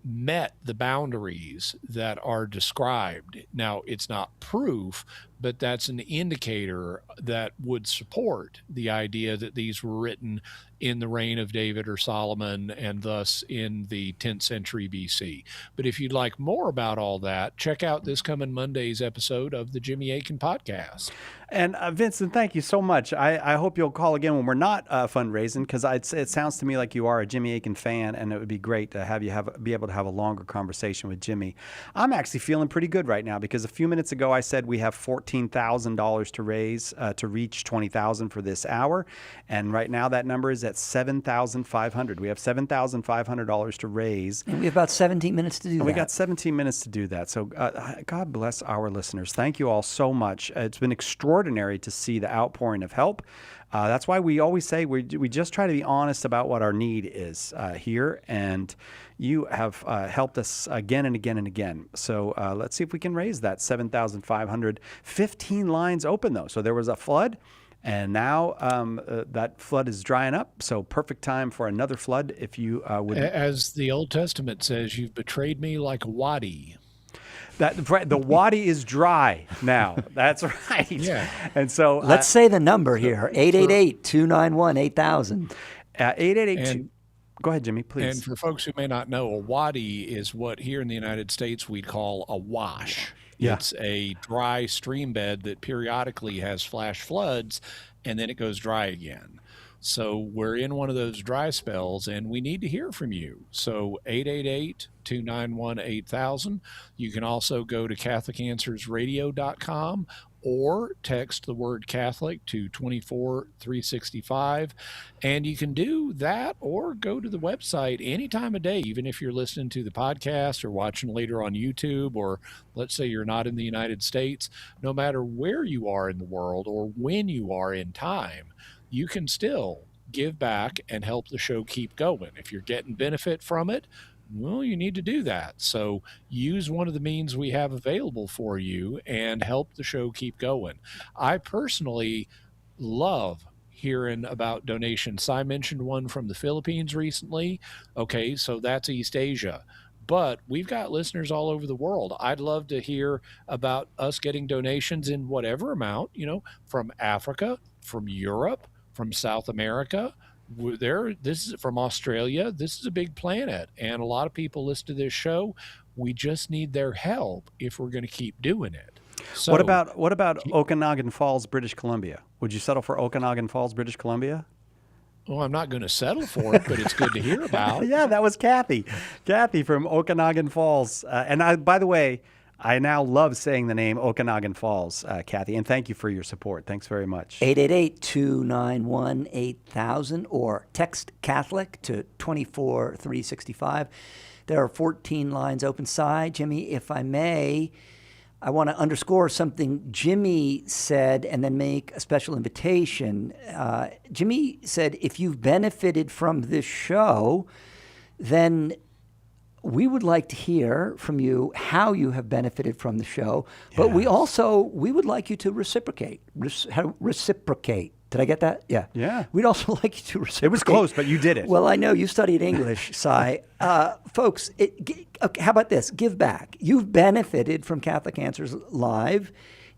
met the boundaries that are described. Now, it's not proof, but that's an indicator that would support the idea that these were written in the reign of David or Solomon, and thus in the 10th century BC. But if you'd like more about all that, check out this coming Monday's episode of the Jimmy Akin Podcast. And Vincent, thank you so much. I hope you'll call again when we're not fundraising, because it sounds to me like you are a Jimmy Akin fan, and it would be great to have you be able to have a longer conversation with Jimmy. I'm actually feeling pretty good right now, because a few minutes ago I said we have $14,000 to raise to reach $20,000 for this hour, and right now that number is at $7,500. We have $7,500 to raise. And we have about 17 minutes to do that. We got 17 minutes to do that. So God bless our listeners. Thank you all so much. It's been extraordinary to see the outpouring of help. That's why we always say we just try to be honest about what our need is here. And you have helped us again and again and again. So let's see if we can raise that $7,500. 15 lines open, though. So there was a flood. And now that flood is drying up, so perfect time for another flood if you would. As the Old Testament says, you've betrayed me like a wadi. The wadi is dry now. That's right. Yeah. And so let's say the number here, 888-291-8000. 888. Go ahead, Jimmy, please. And for folks who may not know, a wadi is what here in the United States we'd call a wash. Yeah. It's a dry stream bed that periodically has flash floods, and then it goes dry again. So we're in one of those dry spells, and we need to hear from you. So 888-291-8000. You can also go to CatholicAnswersRadio.com or text the word Catholic to 24365. And you can do that or go to the website any time of day, even if you're listening to the podcast or watching later on YouTube, or let's say you're not in the United States. No matter where you are in the world or when you are in time, you can still give back and help the show keep going. If you're getting benefit from it, well, you need to do that. So use one of the means we have available for you and help the show keep going. I personally love hearing about donations. I mentioned one from the Philippines recently. Okay, so that's East Asia. But we've got listeners all over the world. I'd love to hear about us getting donations in whatever amount, from Africa, from Europe, from South America. This is from Australia. This is a big planet, and a lot of people listen to this show. We just need their help if we're going to keep doing it. So, what about Okanagan Falls, British Columbia? Would you settle for Okanagan Falls, British Columbia? Well, I'm not going to settle for it, but it's good to hear about. Yeah, that was Kathy. Kathy from Okanagan Falls. By the way, I now love saying the name Okanagan Falls, Kathy, and thank you for your support. Thanks very much. 888-291-8000 or text Catholic to 24365. There are 14 lines open. Jimmy, if I may, I want to underscore something Jimmy said and then make a special invitation. Jimmy said, if you've benefited from this show, then we would like to hear from you how you have benefited from the show, but we would like you to reciprocate. Reciprocate. Did I get that? Yeah. Yeah. We'd also like you to reciprocate. It was close, but you did it. Well, I know you studied English, Cy. Folks, how about this? Give back. You've benefited from Catholic Answers Live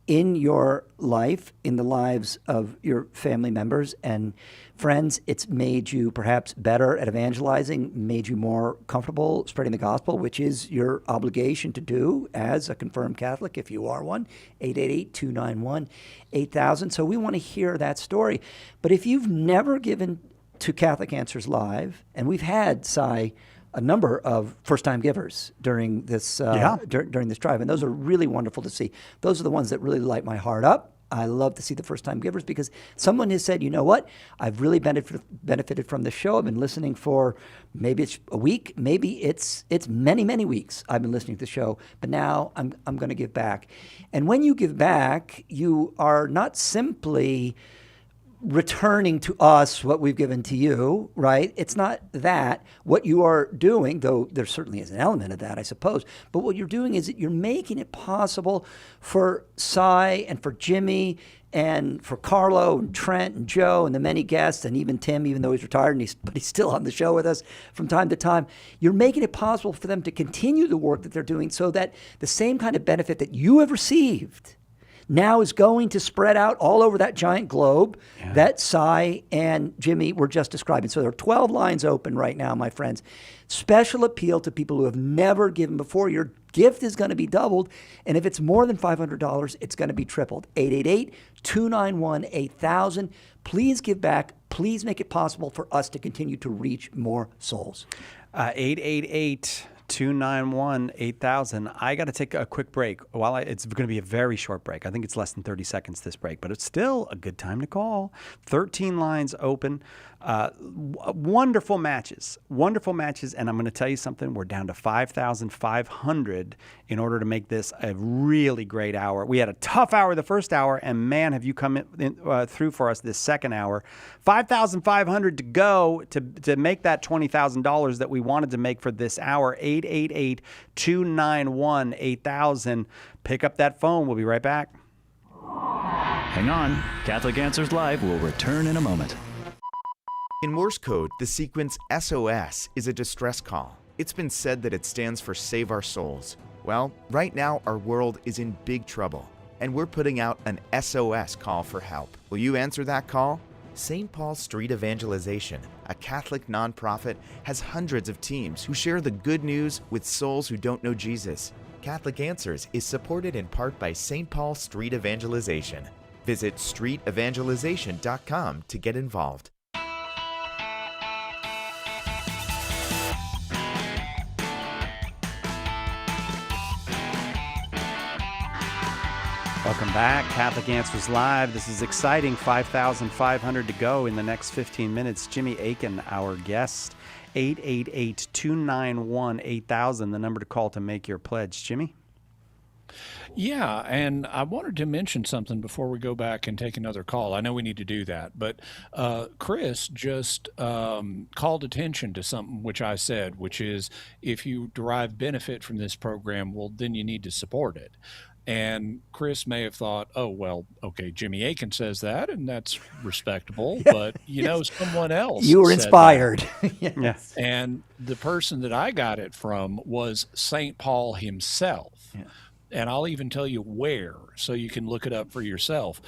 in your life, in the lives of your family members and friends. It's made you perhaps better at evangelizing, made you more comfortable spreading the gospel, which is your obligation to do as a confirmed Catholic, if you are one. 888-291-8000. So we want to hear that story. But if you've never given to Catholic Answers Live, and we've had, Cy, a number of first-time givers during this during this drive, and those are really wonderful to see. Those are the ones that really light my heart up. I love to see the first-time givers because someone has said, you know what, I've really benefited from the show. I've been listening for maybe it's a week, maybe it's many, many weeks I've been listening to the show, but now I'm going to give back. And when you give back, you are not simply returning to us what we've given to you, right? It's not that. What you are doing, though there certainly is an element of that, I suppose, but what you're doing is that you're making it possible for Cy and for Jimmy and for Carlo and Trent and Joe and the many guests and even Tim, even though he's retired, but he's still on the show with us from time to time. You're making it possible for them to continue the work that they're doing so that the same kind of benefit that you have received now is going to spread out all over that giant globe that Cy and Jimmy were just describing. So there are 12 lines open right now, my friends. Special appeal to people who have never given before. Your gift is going to be doubled, and if it's more than $500, it's going to be tripled. 888-291-8000. Please give back. Please make it possible for us to continue to reach more souls. 888-291-8000. I got to take a quick break. It's going to be a very short break. I think it's less than 30 seconds this break, but it's still a good time to call. 13 lines open. Wonderful matches, and I'm going to tell you something. We're down to 5,500 in order to make this a really great hour. We had a tough hour the first hour, and man, have you come through for us this second hour. 5,500 to go to make that $20,000 that we wanted to make for this hour. 888-291-8000. Pick up that phone. We'll be right back. Hang on. Catholic Answers Live will return in a moment. In Morse code, the sequence SOS is a distress call. It's been said that it stands for Save Our Souls. Well, right now our world is in big trouble, and we're putting out an SOS call for help. Will you answer that call? St. Paul Street Evangelization, a Catholic nonprofit, has hundreds of teams who share the good news with souls who don't know Jesus. Catholic Answers is supported in part by St. Paul Street Evangelization. Visit streetevangelization.com to get involved. Welcome back. Catholic Answers Live. This is exciting. 5,500 to go in the next 15 minutes. Jimmy Aiken, our guest. 888-291-8000, the number to call to make your pledge. Jimmy? Yeah, and I wanted to mention something before we go back and take another call. I know we need to do that, but Chris just called attention to something which I said, which is if you derive benefit from this program, well, then you need to support it. And Chris may have thought, oh, well, okay, Jimmy Aiken says that, and that's respectable, but someone else You were said inspired. Yes. And the person that I got it from was St. Paul himself. Yeah. And I'll even tell you where, so you can look it up for yourself.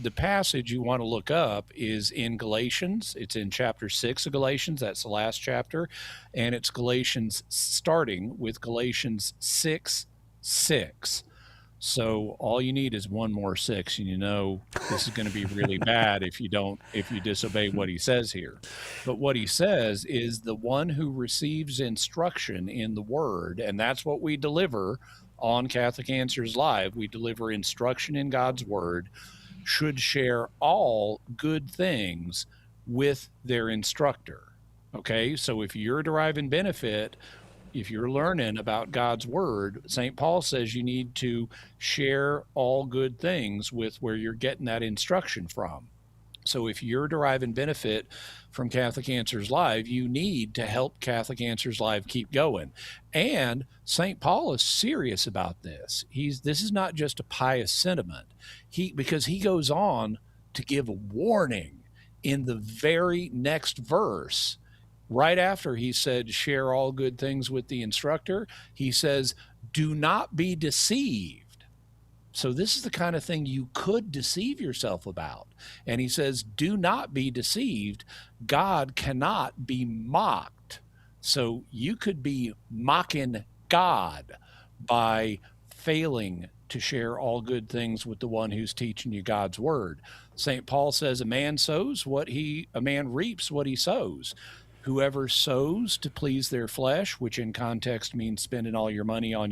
The passage you want to look up is in Galatians. It's in chapter 6 of Galatians. That's the last chapter. And it's Galatians, starting with Galatians 6:6. So all you need is one more 6, and this is going to be really bad if you disobey what he says here. But what he says is the one who receives instruction in the word, and that's what we deliver on Catholic Answers Live. We deliver instruction in God's word, should share all good things with their instructor. Okay, so if you're deriving benefit, if you're learning about God's word, St. Paul says you need to share all good things with where you're getting that instruction from. So if you're deriving benefit from Catholic Answers Live, you need to help Catholic Answers Live keep going. And St. Paul is serious about this. This is not just a pious sentiment. Because he goes on to give a warning in the very next verse. Right after he said, share all good things with the instructor, he says, do not be deceived. So this is the kind of thing you could deceive yourself about. And he says, do not be deceived. God cannot be mocked. So you could be mocking God by failing to share all good things with the one who's teaching you God's word. St. Paul says a man reaps what he sows. Whoever sows to please their flesh, which in context means spending all your money on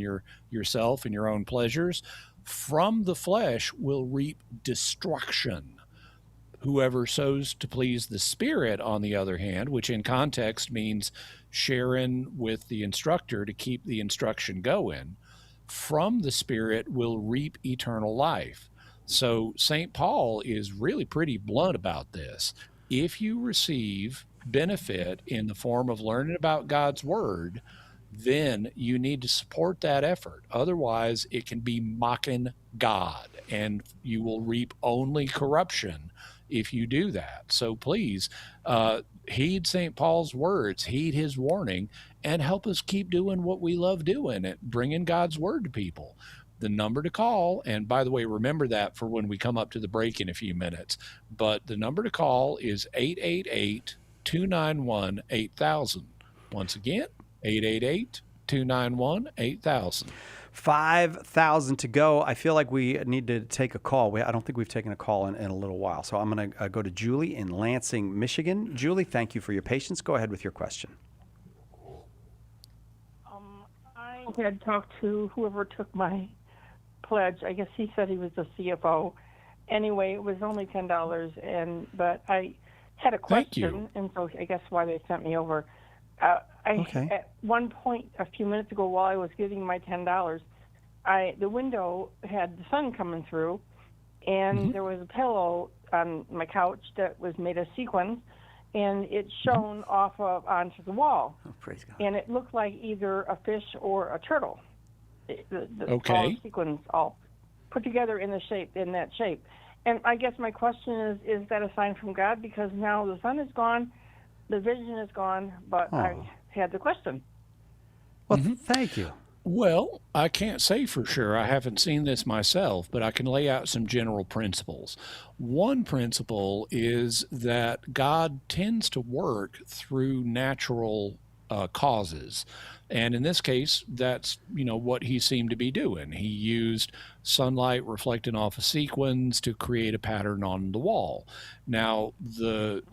yourself and your own pleasures, from the flesh will reap destruction. Whoever sows to please the Spirit, on the other hand, which in context means sharing with the instructor to keep the instruction going, from the Spirit will reap eternal life. So St. Paul is really pretty blunt about this. If you receive benefit in the form of learning about God's word, then you need to support that effort. Otherwise, it can be mocking God, and you will reap only corruption if you do that. So please, heed St. Paul's words, heed his warning, and help us keep doing what we love doing, bringing God's word to people. The number to call, and by the way, remember that for when we come up to the break in a few minutes, but the number to call is 888-291-8000. Once again, 888-291-8000. 5,000 to go. I feel like we need to take a call. I don't think we've taken a call in a little while. So I'm going to go to Julie in Lansing, Michigan. Julie, thank you for your patience. Go ahead with your question. I had talked to whoever took my pledge. I guess he said he was the CFO. Anyway, it was only $10, but I had a question, and so I guess why they sent me over. At one point a few minutes ago, while I was getting my $10, the window had the sun coming through, and there was a pillow on my couch that was made of sequins, and it shone onto the wall. Oh, praise God. And it looked like either a fish or a turtle. All sequins all put together in that shape. And I guess my question is that a sign from God? Because now the sun is gone, the vision is gone, but I had the question. Well, thank you. Well, I can't say for sure. I haven't seen this myself, but I can lay out some general principles. One principle is that God tends to work through natural causes. And in this case, that's, what he seemed to be doing. He used sunlight reflecting off of sequins to create a pattern on the wall. Now,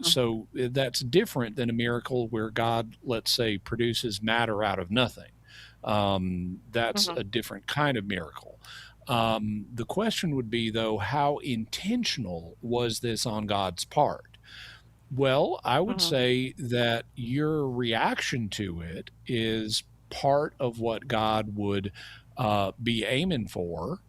so that's different than a miracle where God, let's say, produces matter out of nothing. That's a different kind of miracle. The question would be, though, how intentional was this on God's part? Well, I would say that your reaction to it is part of what God would be aiming for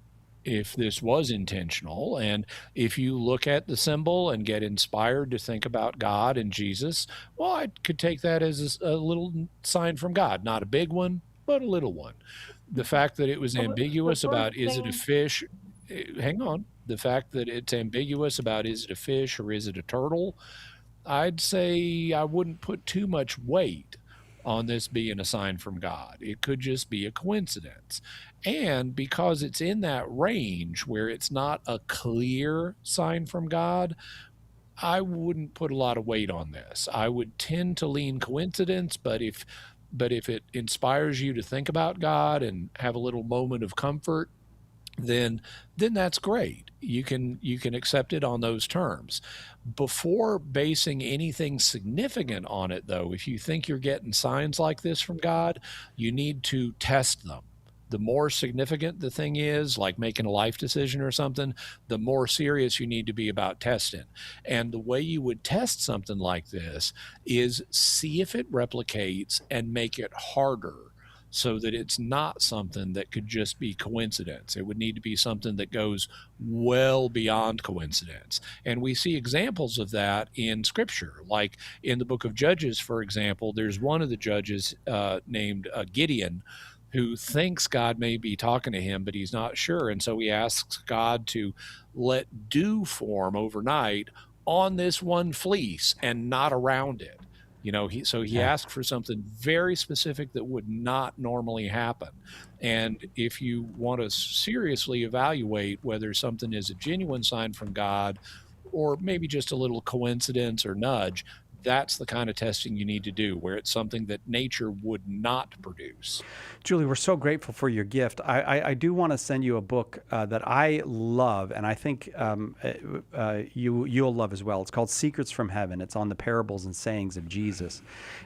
if this was intentional. And if you look at the symbol and get inspired to think about God and Jesus, well, I could take that as a little sign from God, not a big one, but a little one. The fact that it was ambiguous about is it a fish, hang on, the fact that it's ambiguous about is it a fish or is it a turtle, I'd say I wouldn't put too much weight on this being a sign from God. It could just be a coincidence. And because it's in that range where it's not a clear sign from God, I wouldn't put a lot of weight on this. I would tend to lean coincidence, but if it inspires you to think about God and have a little moment of comfort, then that's great. You can accept it on those terms. Before basing anything significant on it, though, if you think you're getting signs like this from God, you need to test them. The more significant the thing is, like making a life decision or something, the more serious you need to be about testing. And the way you would test something like this is see if it replicates and make it harder, so that it's not something that could just be coincidence. It would need to be something that goes well beyond coincidence. And we see examples of that in Scripture. Like in the book of Judges, for example, there's one of the judges named Gideon, who thinks God may be talking to him, but he's not sure. And so he asks God to let dew form overnight on this one fleece and not around it. He asked for something very specific that would not normally happen. And if you want to seriously evaluate whether something is a genuine sign from God or maybe just a little coincidence or nudge, that's the kind of testing you need to do, where it's something that nature would not produce. Julie, we're so grateful for your gift. I do want to send you a book that I love, and I think you'll love as well. It's called Secrets from Heaven. It's on the parables and sayings of Jesus.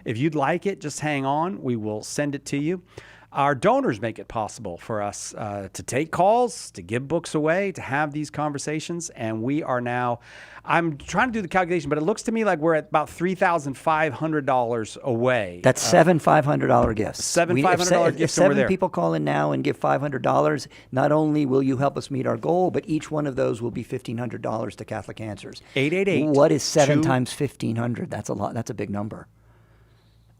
If you'd like it, just hang on. We will send it to you. Our donors make it possible for us to take calls, to give books away, to have these conversations. And we are now, I'm trying to do the calculation, but it looks to me like we're at about $3,500 away. That's seven $500 gifts. Seven $500 gifts if over there. 7 people call in now and give $500, not only will you help us meet our goal, but each one of those will be $1,500 to Catholic Answers. 888. What is 7 times 1,500? That's a lot. That's a big number.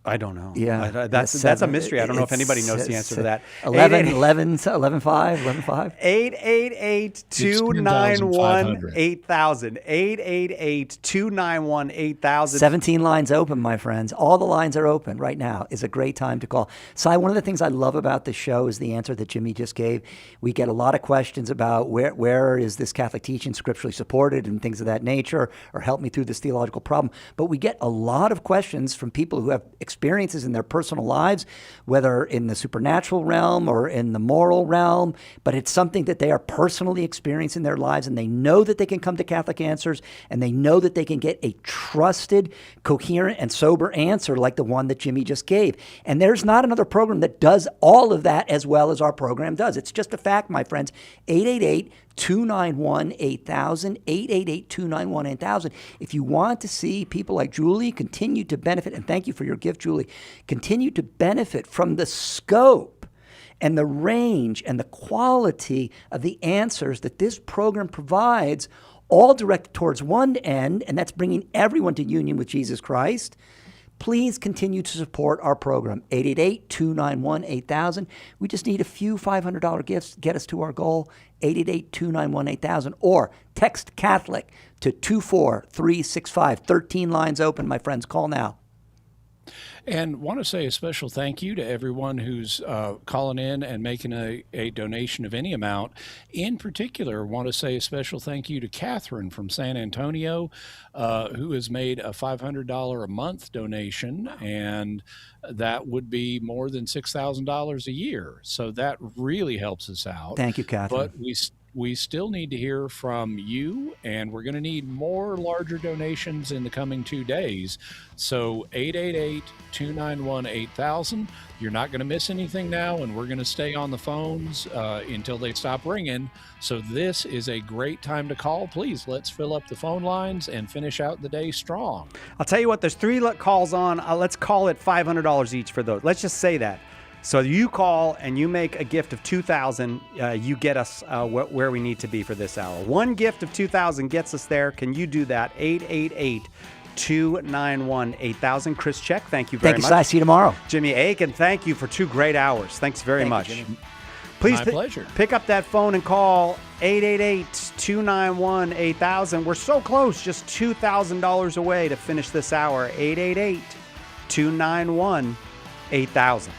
I don't know. Yeah, that's a mystery. I don't know if anybody knows the answer to that. 11, 5, 5. 888-291-8000. 888-291-8000. 17 lines open, my friends. All the lines are open right now. Is a great time to call. Si, one of the things I love about this show is the answer that Jimmy just gave. We get a lot of questions about where is this Catholic teaching scripturally supported and things of that nature, or help me through this theological problem. But we get a lot of questions from people who have experiences in their personal lives, whether in the supernatural realm or in the moral realm, but it's something that they are personally experiencing in their lives, and they know that they can come to Catholic Answers, and they know that they can get a trusted, coherent, and sober answer like the one that Jimmy just gave. And there's not another program that does all of that as well as our program does. It's just a fact, my friends. 888-291-8000, 888-291-8000. If you want to see people like Julie continue to benefit, and thank you for your gift, Julie, continue to benefit from the scope and the range and the quality of the answers that this program provides, all directed towards one end, and that's bringing everyone to union with Jesus Christ, please continue to support our program. 888-291-8000. We just need a few $500 gifts to get us to our goal. 888-291-8000. Or text Catholic to 24365. 13 lines open, my friends. Call now. And want to say a special thank you to everyone who's calling in and making a donation of any amount. In particular, want to say a special thank you to Catherine from San Antonio, who has made a $500 a month donation, and that would be more than $6,000 a year. So that really helps us out. Thank you, Catherine. But we still need to hear from you, and we're going to need more larger donations in the coming 2 days. So 888-291-8000. You're not going to miss anything now, and we're going to stay on the phones until they stop ringing. So this is a great time to call. Please, let's fill up the phone lines and finish out the day strong. I'll tell you what, there's 3 calls on. Let's call it $500 each for those. Let's just say that. So you call and you make a gift of $2,000. You get us where we need to be for this hour. One gift of $2,000 gets us there. Can you do that? 888-291-8000. Chris Check, thank you very much. Thank you, Si. See you tomorrow. Jimmy Aiken, thank you for 2 great hours. Thanks very much. You, Please My pleasure. Pick up that phone and call 888-291-8000. We're so close, just $2,000 away to finish this hour. 888-291-8000.